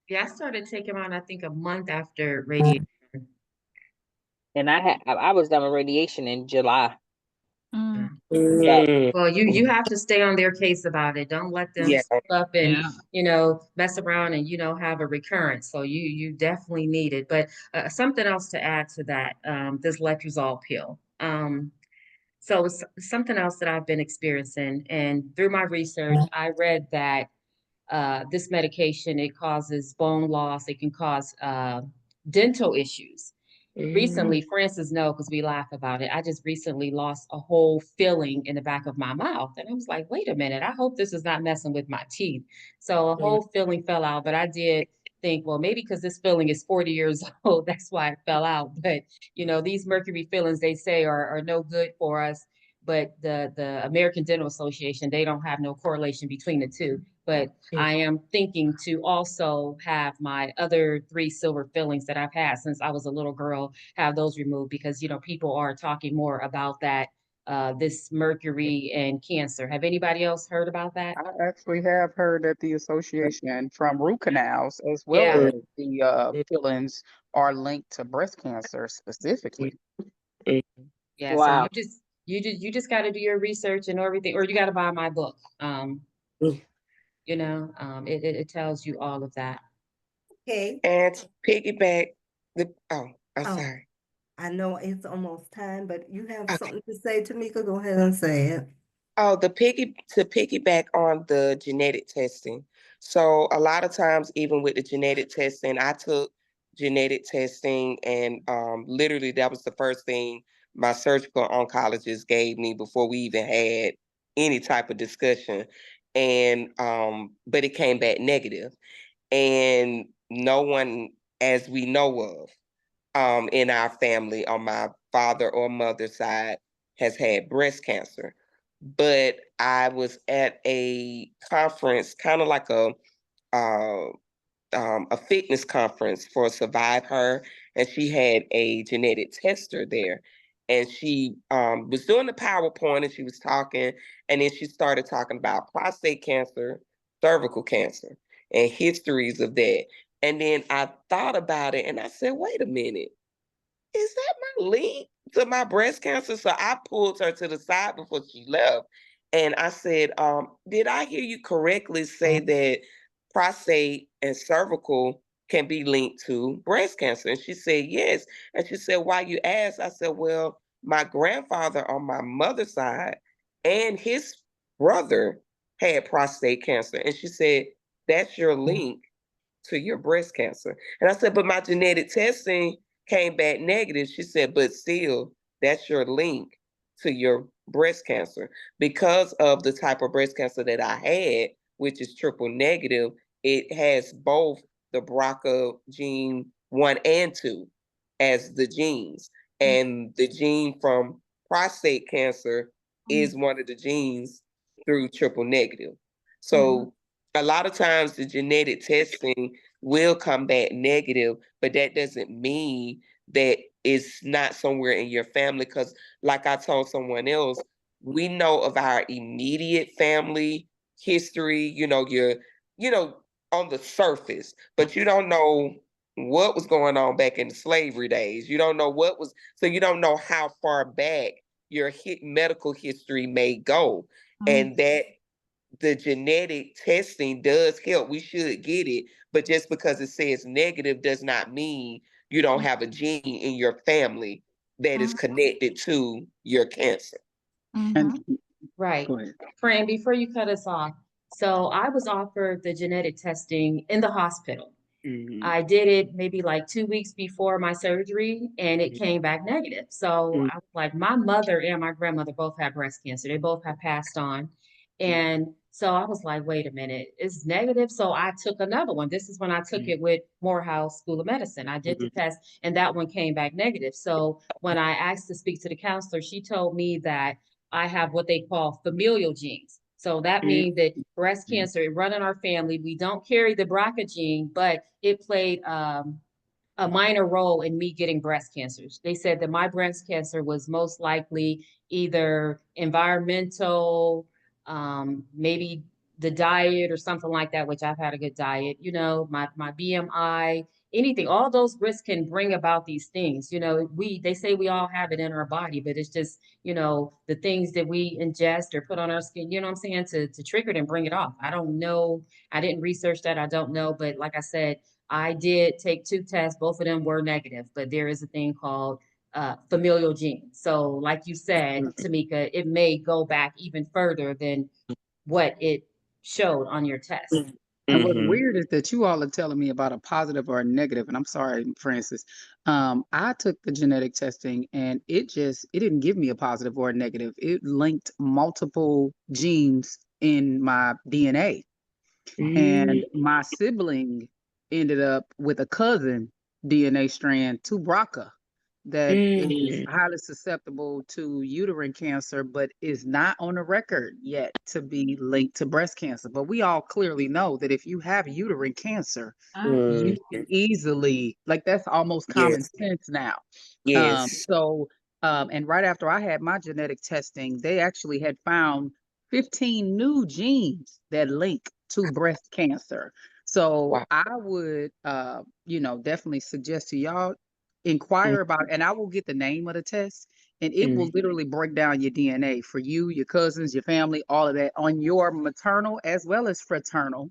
Yeah, I started taking mine, I think, a month after radiation. And I was done with radiation in July. Well, you have to stay on their case about it. Don't let them slip up and you know mess around and you know have a recurrence. So you definitely need it. But something else to add to that, this letrozole pill. So it's something else that I've been experiencing, and through my research, I read that this medication it causes bone loss. It can cause dental issues. Recently, Francis know because we laugh about it. I just recently lost a whole filling in the back of my mouth, and I was like, "Wait a minute! I hope this is not messing with my teeth." So a whole filling fell out, but I did think, well, maybe because this filling is 40 years old, that's why it fell out. But you know, these mercury fillings they say are no good for us. But the American Dental Association they don't have no correlation between the two. But I am thinking to also have my other 3 silver fillings that I've had since I was a little girl, have those removed because, you know, people are talking more about that, this mercury and cancer. Have anybody else heard about that? I actually have heard that the association from root canals as well Yeah. as the fillings are linked to breast cancer specifically. Yeah. So Wow. you just got to do your research and everything, or you got to buy my book. You know, it tells you all of that. Okay. And to piggyback I'm Oh, sorry. I know it's almost time, but you have Okay. something to say, Tamika? Go ahead and say it. Oh, to piggyback on the genetic testing. So a lot of times, even with the genetic testing, I took genetic testing, and literally that was the first thing my surgical oncologist gave me before we even had any type of discussion. And but it came back negative, and no one, as we know of, in our family on my father or mother's side has had breast cancer. But I was at a conference, kind of like uh, a fitness conference for Survive Her, and she had a genetic tester there. And she was doing the PowerPoint, and she was talking, and then she started talking about prostate cancer, cervical cancer, and histories of that. And then I thought about it and I said, wait a minute, is that my link to my breast cancer? So I pulled her to the side before she left. And I said, did I hear you correctly say that prostate and cervical can be linked to breast cancer? And she said, yes. And she said, why you asked? I said, well, my grandfather on my mother's side and his brother had prostate cancer. And she said, that's your link to your breast cancer. And I said, but my genetic testing came back negative. She said, but still, that's your link to your breast cancer. Because of the type of breast cancer that I had, which is triple negative, it has both the BRCA gene 1 and 2 as the genes. And the gene from prostate cancer is one of the genes through triple negative. So a lot of times the genetic testing will come back negative, but that doesn't mean that it's not somewhere in your family. Because, like I told someone else, we know of our immediate family history, you know, on the surface, but you don't know what was going on back in the slavery days. You don't know so you don't know how far back your medical history may go. And that the genetic testing does help. We should get it, but just because it says negative does not mean you don't have a gene in your family that is connected to your cancer. And Right. go ahead. Fran, before you cut us off, so I was offered the genetic testing in the hospital. Mm-hmm. I did it maybe like 2 weeks before my surgery and it came back negative. So I was like, my mother and my grandmother both have breast cancer. They both have passed on. And so I was like, wait a minute, it's negative. So I took another one. This is when I took it with Morehouse School of Medicine. I did the test and that one came back negative. So when I asked to speak to the counselor, she told me that I have what they call familial genes. So that means that breast cancer, it run in our family. We don't carry the BRCA gene, but it played a minor role in me getting breast cancers. They said that my breast cancer was most likely either environmental, maybe the diet or something like that, which I've had a good diet, my BMI, anything, all those risks can bring about these things. They say we all have it in our body, but it's just, the things that we ingest or put on our skin, you know what I'm saying, to trigger it and bring it off. I don't know. I didn't research that. I don't know. But like I said, I did take 2 tests. Both of them were negative, but there is a thing called familial genes. So, like you said, Tamika, it may go back even further than what it showed on your test. And what's Mm-hmm. weird is that you all are telling me about a positive or a negative, and I'm sorry, Francis. I took the genetic testing and it didn't give me a positive or a negative. It linked multiple genes in my DNA. And my sibling ended up with a cousin DNA strand to BRCA that is highly susceptible to uterine cancer, but is not on the record yet to be linked to breast cancer. But we all clearly know that if you have uterine cancer, you can easily, like, that's almost common Yes. sense now. Yes. And right after I had my genetic testing, they actually had found 15 new genes that link to breast cancer. So Wow. I would, definitely suggest to y'all inquire about, and I will get the name of the test, and it will literally break down your DNA for you, your cousins, your family, all of that on your maternal as well as fraternal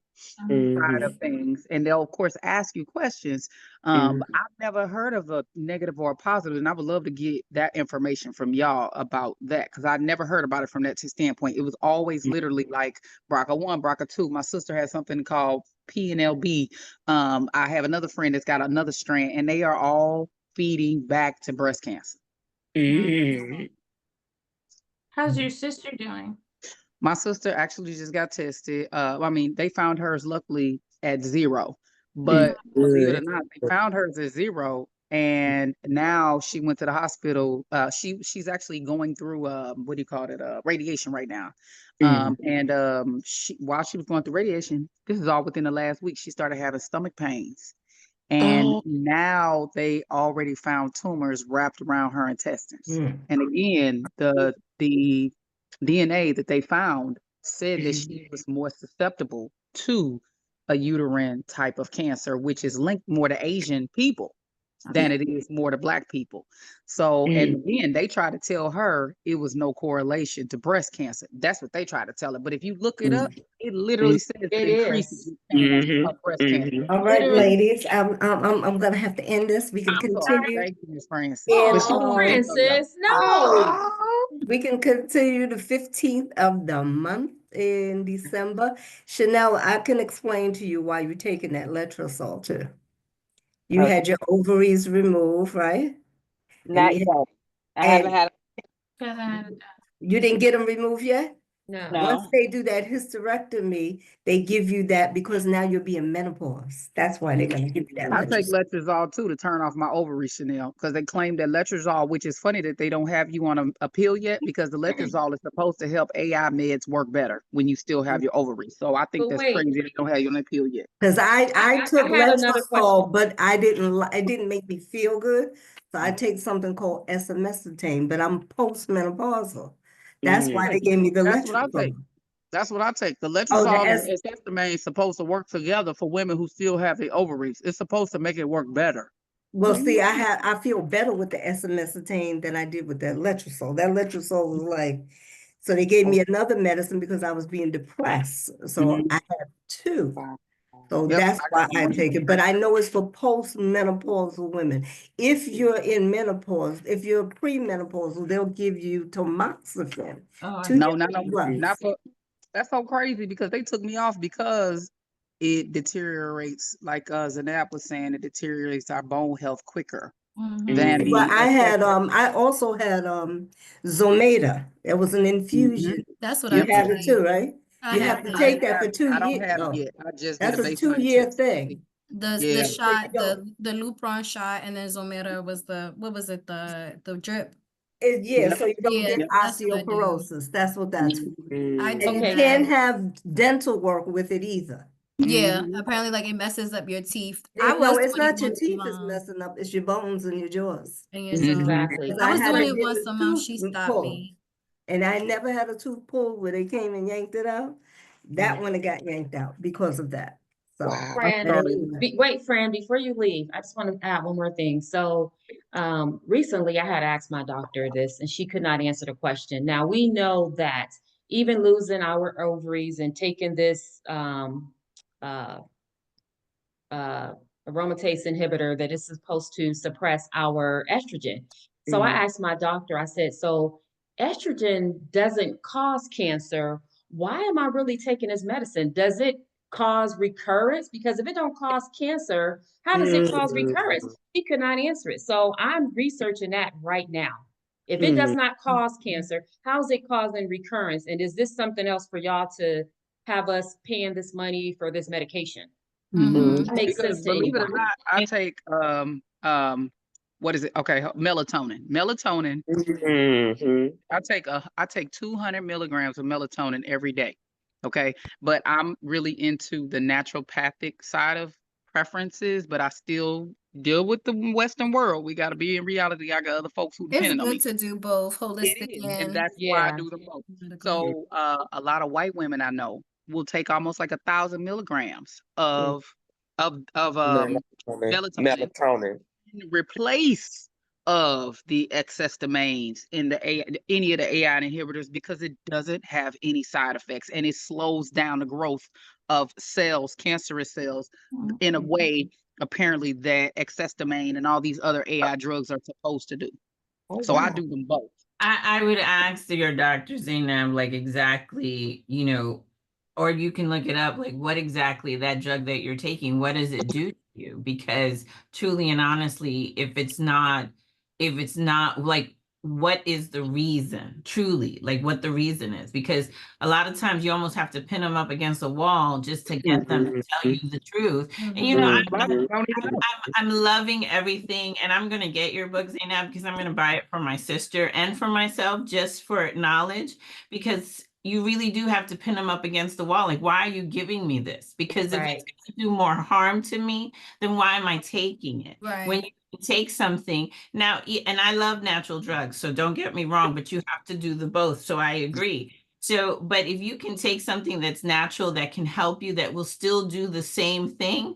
side of things. And they'll of course ask you questions. But I've never heard of a negative or a positive, and I would love to get that information from y'all about that, because I never heard about it from that standpoint. It was always literally like BRCA1, BRCA2. My sister has something called PNLB. I have another friend that's got another strand, and they are all feeding back to breast cancer. How's your sister doing? My sister actually just got tested. They found hers luckily at 0, but believe it or not, they found hers at 0, and now she went to the hospital. She's actually going through what do you call it? Radiation right now. While she was going through radiation, this is all within the last week, she started having stomach pains. And now they already found tumors wrapped around her intestines. And again, the DNA that they found said that she was more susceptible to a uterine type of cancer, which is linked more to Asian people than it is more to Black people. So, and then they try to tell her it was no correlation to breast cancer. That's what they try to tell her. But if you look it up, it literally says it It increases is. the chance of breast cancer. All right, Literally. ladies, I'm gonna have to end this. We can I'm sorry. continue. Thank you, Miss Francis. And But she Oh, gonna let us know, y'all. Francis, no. we can continue the 15th of the month in December. Chanel, I can explain to you why you're taking that letrozole too. You Okay. had your ovaries removed, right? And Not you yet. I haven't and had you didn't get them removed yet? No. Once no. they do that hysterectomy, they give you that because now you'll be in menopause. That's why they're gonna give you that I take letrozole. letrozole too to turn off my ovaries, Chanel, because they claim that letrozole, which is funny that they don't have you on a pill yet, because the letrozole is supposed to help AI meds work better when you still have your ovaries. So I think But that's wait, crazy they don't have you on a pill yet. Because I took I have another question. letrozole, but it didn't make me feel good. So I take something called esomeprazole, but I'm postmenopausal. That's why they gave me the That's what I take. letrozole. That's what I take. The Oh, the letrozole and S. the estimate is supposed to work together for women who still have their ovaries. It's supposed to make it work better. Well, see, I feel better with the esomeprazole than I did with that letrozole. That letrozole was like, so they gave me another medicine because I was being depressed. So I have two. Wow. So Yep. that's why I take it. But I know it's for postmenopausal women. If you're in menopause, if you're premenopausal, they'll give you tamoxifen. Oh, 2 No, different drugs. not for. That's so crazy because they took me off because it deteriorates, like Zanab was saying, it deteriorates our bone health quicker than Well, the excess. I also had Zometa. It was an infusion. That's what You I Yep. have it too, take. right? I You have have to I take that. don't that have for it. two I don't years. have it Oh, yet. I just did that's a a baseline 2-year check. thing. The Yeah. shot, Go. the Lupron shot, and then Zometa was the what was it? The drip. Yeah, Yep. so you don't Yeah, get that's what I do. osteoporosis. That's what that's for. I And do you Okay. can't that. have dental work with it either. Yeah, Mhm. apparently like it messes up your teeth. I No, was it's not your 21 some teeth is messing up, it's your bones and your jaws. in your jaw. Exactly. Because I I was had doing to it get once the a month. tooth She stopped pulled. me. And I never had a tooth pulled where they came and yanked it out. That one it got yanked out because of that. So, Wow. I'm Fran, sorry. wait, Fran, before you leave, I just want to add one more thing. So, recently I had asked my doctor this and she could not answer the question. Now we know that even losing our ovaries and taking this uh, uh, aromatase inhibitor that is supposed to suppress our estrogen. So I asked my doctor, I said, so estrogen doesn't cause cancer. Why am I really taking this medicine? Does it cause recurrence? Because if it don't cause cancer, how does it cause recurrence? He could not answer it. So I'm researching that right now. If it does not cause cancer, how is it causing recurrence? And is this something else for y'all to have us paying this money for this medication? Mm-hmm. That makes Because sense to believe it or anybody. not, I take what is it? Okay, melatonin. Melatonin. I take 200 milligrams of melatonin every day. Okay, but I'm really into the naturopathic side of preferences, but I still deal with the Western world. We got to be in reality. I got other folks who It's depending on good me. to do both It holistic is, and and that's why I Yeah. do them both. medical. So a lot of white women I know will take almost like 1,000 milligrams of Melatonin. melatonin Melatonin. in replace of the excess domains in the any of the AI inhibitors because it doesn't have any side effects and it slows down the growth of cells, cancerous cells, in a way apparently that excess domain and all these other AI drugs are supposed to do. Oh, So I wow. do them both. I would ask your doctor, Zainab, like exactly, or you can look it up, like what exactly that drug that you're taking, what does it do to you? Because truly and honestly, if it's not like, what is the reason, truly, like what the reason is? Because a lot of times you almost have to pin them up against a wall just to get them to tell you the truth. And Don't even know. I'm loving everything, and I'm gonna get your book, Zainab, because I'm gonna buy it for my sister and for myself just for knowledge, because you really do have to pin them up against the wall. Like, why are you giving me this? Because if Right. it's gonna do more harm to me, then why am I taking it? When Right. you take something now, and I love natural drugs, so don't get me wrong, but you have to do the both. So I agree. So, but if you can take something that's natural that can help you, that will still do the same thing,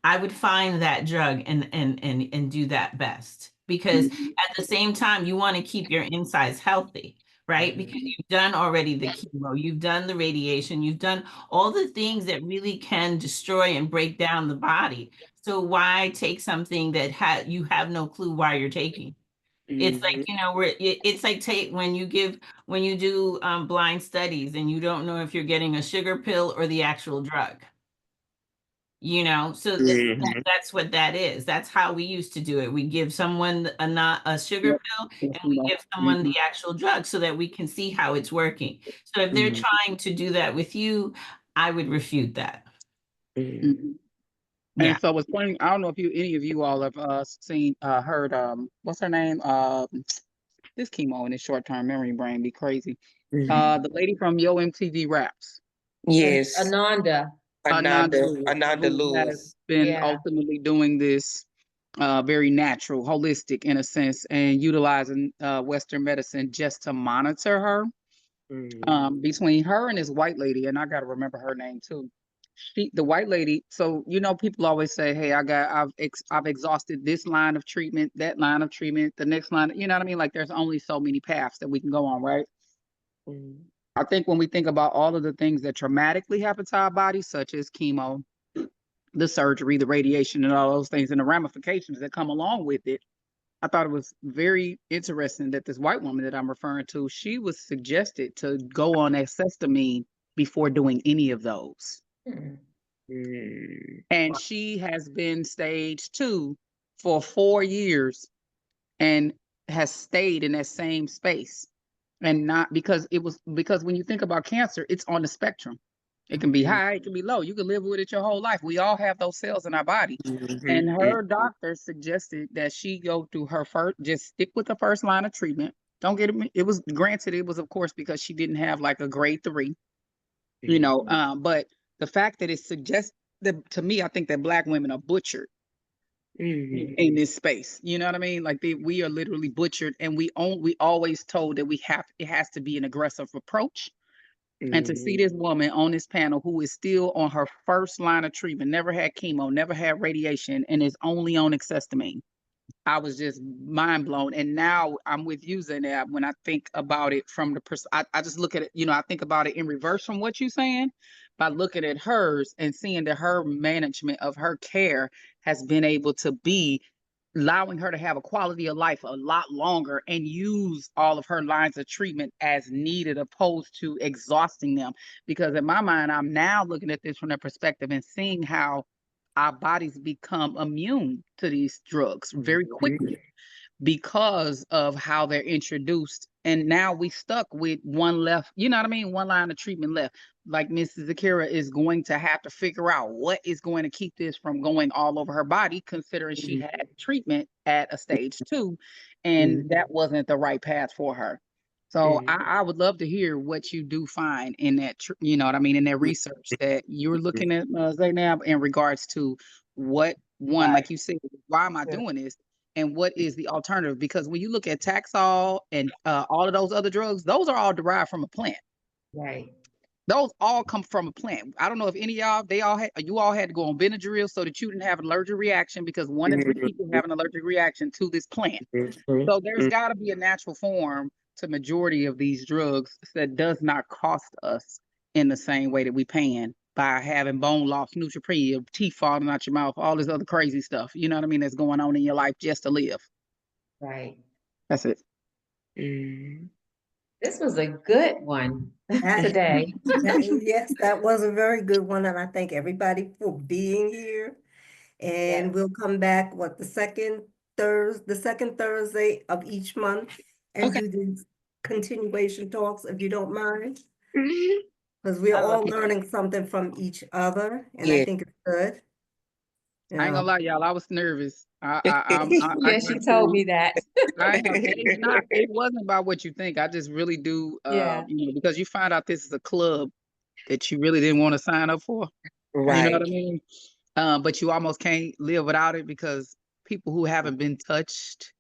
I would find that drug and do that best. Because Mhm. at the same time, you want to keep your insides healthy, right? Because you've done already the chemo, you've done the radiation, you've done all the things that really can destroy and break down the body. So why take something that you have no clue why you're taking? It's like, Mhm. it's like when you do blind studies and you don't know if you're getting a sugar pill or the actual drug. So Mhm. that's what that is. That's how we used to do it. We give someone not a sugar Yep. pill, Yes, and you we know. give someone Mhm. the actual drug so that we can see how it's working. So if they're Mhm. trying to do that with you, I would refute that. Mhm. Mhm. Yeah. And so it's funny. I don't know if any of you all have heard what's her name? This chemo in this short term memory brain be crazy. Mhm. The lady from Yo MTV Raps, Yes, Ananda. Ananda Ananda, Lewis, Ananda who has Lewis. been Yeah. ultimately doing this very natural, holistic in a sense, and utilizing Western medicine just to monitor her. Mhm. Between her and this white lady, and I got to remember her name too. The white lady. So people always say, "Hey, I've exhausted this line of treatment, that line of treatment, the next line." You know what I mean? Like there's only so many paths that we can go on, right? Mhm. I think when we think about all of the things that traumatically happen to our bodies, such as chemo, the surgery, the radiation, and all those things, and the ramifications that come along with it, I thought it was very interesting that this white woman that I'm referring to, she was suggested to go on acetylcholine before doing any of those. Hmm. Mhm. And she has been stage 2 for 4 years and has stayed in that same space. And not because when you think about cancer, it's on the spectrum. It can be Mhm. high, it can be low. You can live with it your whole life. We all have those cells in our body. And Mhm. her doctor suggested that she go through her first, just stick with the first line of treatment. Don't get it. It was granted, it was of course because she didn't have like a grade 3, Mhm. but the fact that it suggests that to me, I think that Black women are butchered Mhm. in this space. You know what I mean? Like we are literally butchered, and we always told that it has to be an aggressive approach. And to see Mhm. this woman on this panel who is still on her first line of treatment, never had chemo, never had radiation, and is only on accestamine, I was just mind blown. And now I'm with you, Zainab, when I think about it from I just look at it, I think about it in reverse from what you're saying by looking at hers and seeing that her management of her care has been able to be allowing her to have a quality of life a lot longer and use all of her lines of treatment as needed opposed to exhausting them. Because in my mind, I'm now looking at this from that perspective and seeing how our bodies become immune to these drugs very Mhm. quickly because of how they're introduced. And now we stuck with one left, you know what I mean? One line of treatment left. Like Mrs. Zakira is going to have to figure out what is going to keep this from going all over her body, considering she had treatment at a stage 2, and Mhm. that wasn't the right path for her. So Mhm. I would love to hear what you do find in that, you know what I mean, in that research that you're looking at, Zainab, in regards to what one, Right. like you said, why am I Yeah. doing this? And what is the alternative? Because when you look at Taxol and all of those other drugs, those are all derived from a plant. Right. Those all come from a plant. I don't know if any of y'all, you all had to go on Benadryl so that you didn't have an allergic reaction because 1 in 3 people Mhm. have an allergic reaction to this plant. Mhm. So there's got to be a natural form to majority of these drugs that does not cost us in the same way that we paying by having bone loss, neutropenia, teeth falling out your mouth, all this other crazy stuff. You know what I mean? That's going on in your life just to live. Right. That's it. Mhm. This was a good one That, today. yes, that was a very good one, and I thank everybody for being here. And we'll Yes. come back, the second Thursday of each month and Okay. do these continuation talks, if you don't mind, Mhm. because we're I all love learning something from each other, and I Yeah. think it's good. I ain't Yeah. gonna lie, y'all. I was nervous. I Yes, got you told to. me that. I am. And it's not. It wasn't about what you think. I just really do. Yeah. Because you find out this is a club that you really didn't want to sign up for. You know what Right. I mean? But you almost can't live without it because people who haven't been touched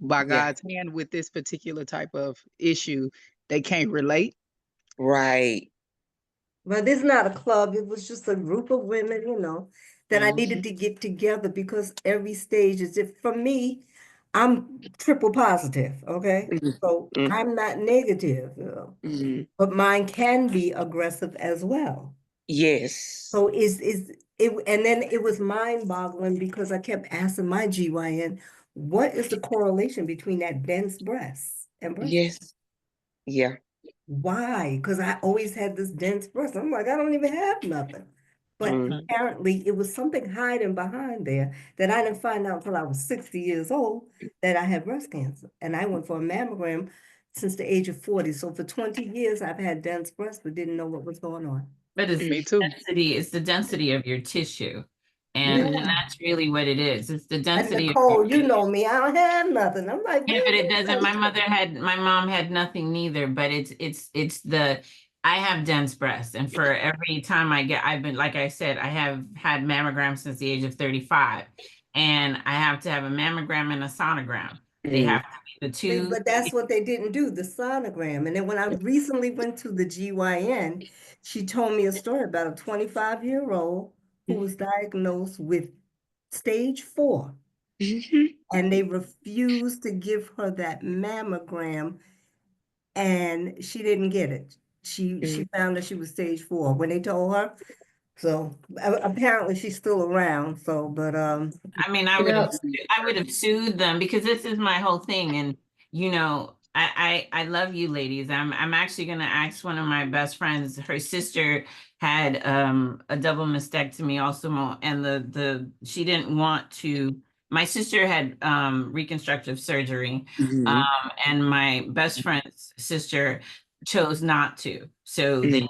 by Yeah. God's hand with this particular type of issue, they can't relate. Right. But it's not a club. It was just a group of women, that I Mhm. needed to get together because every stage is if for me, I'm triple positive, okay? So Mhm. I'm not negative, Mhm. but mine can be aggressive as well. Yes. So is it, and then it was mind-boggling because I kept asking my GYN, what is the correlation between that dense breast and breast? Yes. Yeah. Why? Because I always had this dense breast. I'm like, I don't even have nothing. But Mhm. apparently it was something hiding behind there that I didn't find out until I was 60 years old that I had breast cancer. And I went for a mammogram since the age of 40. So for 20 years, I've had dense breasts, but didn't know what was going on. But it's Me too. density, it's the density of your tissue. And Yeah. that's really what it is. It's the And density of your Nicole, you tissue. know me, I don't have nothing. I'm like, Yeah, but where's it this doesn't. My mom had nothing neither, but it's the I have dense breasts, and for every time I've been, like I said, I have had mammograms since the age of 35, and I have to have a mammogram and a sonogram. They Mhm. have to be the See, two. but that's what they didn't do, the sonogram. And then when I recently went to the GYN, she told me a story about a 25-year-old who was diagnosed with stage 4, Mhm. and they refused to give her that mammogram, and she didn't get it. She Mhm. found that she was stage 4 when they told her. So apparently she's still around. So, but I mean, You know, I would have sued them because this is my whole thing. And I love you ladies. I'm actually gonna ask one of my best friends. Her sister had a double mastectomy also, and the she didn't want to. My sister had reconstructive surgery, Mhm. and my best friend's sister chose not to. So Mhm.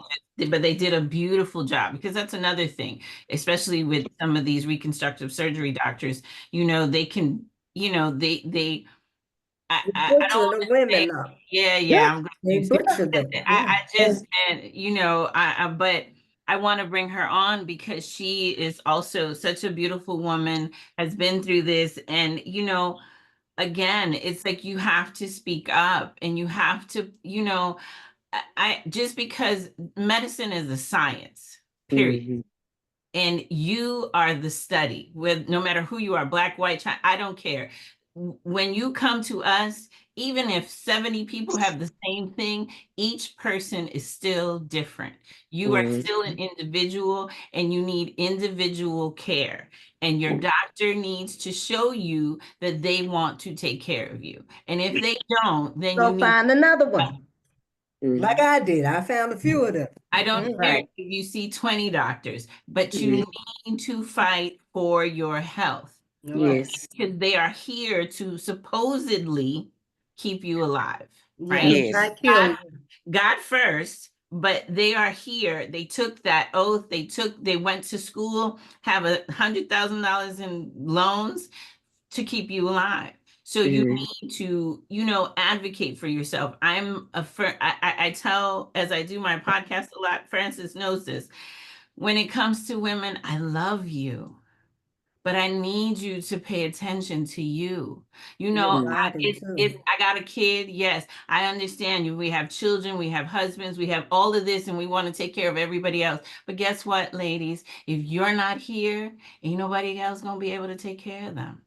but they did a beautiful job because that's another thing, especially with some of these reconstructive surgery doctors, they can, I don't butcher want the to say, women up. yeah, Yeah. yeah, I'm going They to too. butcher them. Yeah. I just, and but I want to bring her on because she is also such a beautiful woman, has been through this. And, again, it's like you have to speak up and you have to, I just because medicine is a science, period. Mhm. And you are the study with no matter who you are, black, white, China, I don't care. When you come to us, even if 70 people have the same thing, each person is still different. You are Mhm. still an individual and you need individual care. And your doctor needs to show you that they want to take care of you. And if they don't, then you So need find another one. Like Mhm. I did. I found a few of them. I don't care Right. if you see 20 doctors, but Mhm. you need to fight for your health, Right. Yes. because they are here to supposedly keep you alive, Yeah. right? Yes. Not kill God, you. God first, but they are here. They took that oath. They went to school, have $100,000 in loans to keep you alive. So you Mhm. need to, advocate for yourself. I tell, as I do my podcast a lot, Francis knows this. When it comes to women, I love you, but I need you to pay attention to you. Your Mhm. body It's too. I got a kid. Yes, I understand you. We have children, we have husbands, we have all of this, and we want to take care of everybody else. But guess what, ladies? If you're not here, ain't nobody else gonna be able to take care of them.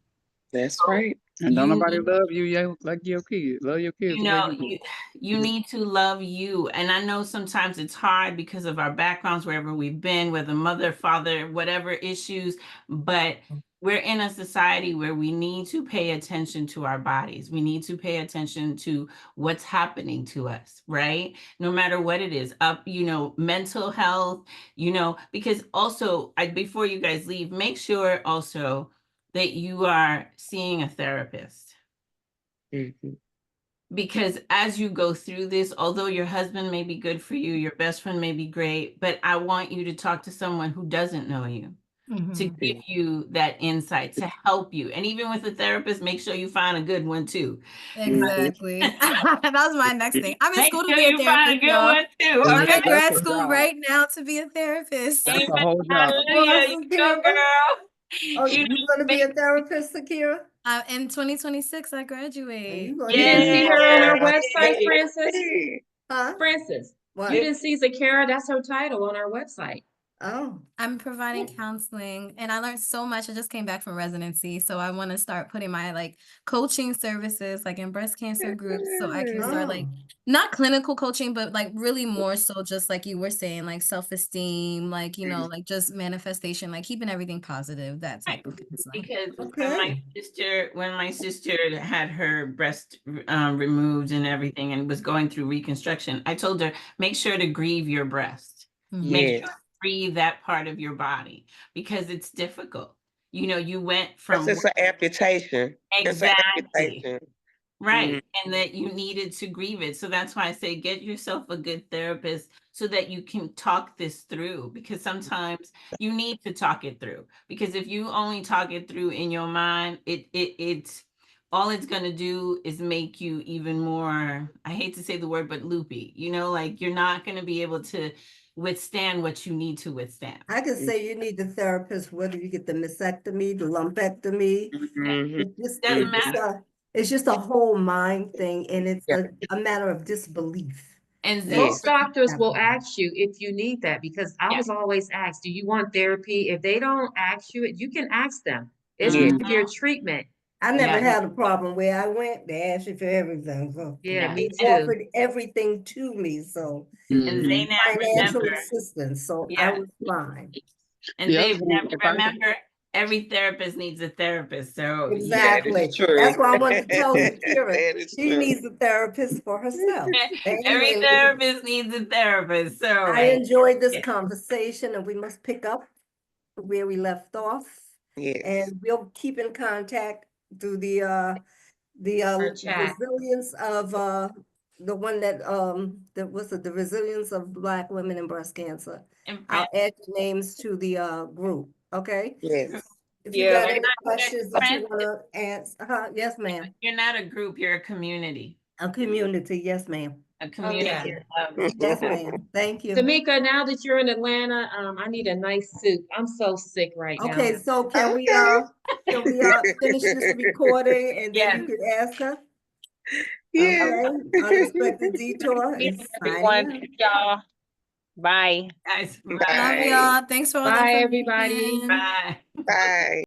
That's right. And don't You nobody need, love you like your kids. Love your kids you the way know, you do. you need to love you. And I know sometimes it's hard because of our backgrounds, wherever we've been, whether mother, father, whatever issues, but we're in a society where we need to pay attention to our bodies. We need to pay attention to what's happening to us, right? No matter what it is, mental health, because also before you guys leave, make sure also that you are seeing a therapist, Mhm. because as you go through this, although your husband may be good for you, your best friend may be great, but I want you to talk to someone who doesn't know you, to Mhm. give you that insight, to help you. And even with a therapist, make sure you find a good one too. Mhm. Exactly. That was my next thing. I'm in Make school to sure be a you find a therapist, good y'all. one too. Yeah, I'm in Okay. that's grad a school job. right now to be a therapist. That's Amen. a whole job. Hallelujah. You Awesome, go, Kira. girl. Oh, You you gonna be make, a therapist, Sakira? In 2026, I And graduate. you gonna you hit didn't that see yeah. her on ground our running, website, baby. Francis? Huh? Francis, What? You didn't see Zakara? That's her title on our website. Oh, I'm providing counseling and I learned so much. I just came back from residency. So I want to start putting my like coaching services like in breast cancer groups so I can start like oh, not clinical coaching, but like really more so just like you were saying, like self-esteem, like, you know, like just manifestation, like keeping everything positive, that type of counseling. Because okay. when my sister had her breast removed and everything and was going through reconstruction, I told her, make sure to grieve your breast. Mhm. Make Yes. sure to grieve that part of your body because it's difficult. You know, you went That's from just an amputation. It's an exactly. amputation. Right. And that you needed to grieve it. So that's why I say get yourself a good therapist so that you can talk this through because sometimes you need to talk it through. Because if you only talk it through in your mind, it's all it's going to do is make you even more, I hate to say the word, but loopy. You know, like you're not going to be able to withstand what you need to withstand. I could say you need the therapist, whether you get the mastectomy, the lumpectomy. Mm-hmm. Doesn't matter. It's just a whole mind thing, and it's Yeah. a matter of disbelief. And Yes. Most doctors will ask you if you need that because I Yeah. was always asked, do you want therapy? If they don't ask you it, you can ask them. It's Yeah. part of your treatment. I never Yeah. had a problem where I went, they asked you for everything. So Yeah, Yeah. me they too. offered everything to me. So And they now financial remember. assistance. So I Yeah. was fine. And The other they thing, if I remember every therapist needs a therapist. So That Exactly. is true. That's why I wanted to tell Zakira That is she true. needs a therapist for herself. every Amen. therapist needs a therapist. So I enjoyed this yeah. conversation, and we must pick up where we left off. Yes. And we'll keep in contact through the Our chat. resilience of the one that was the resilience of Black women and breast cancer. And I'll friends, add your names to the group. Okay. Yes. If you Yeah, got we're any questions that you friends, want to answer, yes, ma'am. you're not a group, you're a community. A community, yes, ma'am. A Oh, community yeah. of love. Yes, ma'am. Thank you. Tamika, now that you're in Atlanta, I need a nice soup. I'm so sick right now. Okay, so Okay. can we finish this recording and then Yes. you could ask her? Yeah. Okay, unexpected detour is signing Everyone, out. y'all. Bye. Guys, Love Bye. y'all. Thanks for all the Bye, everybody. information. bye. Bye.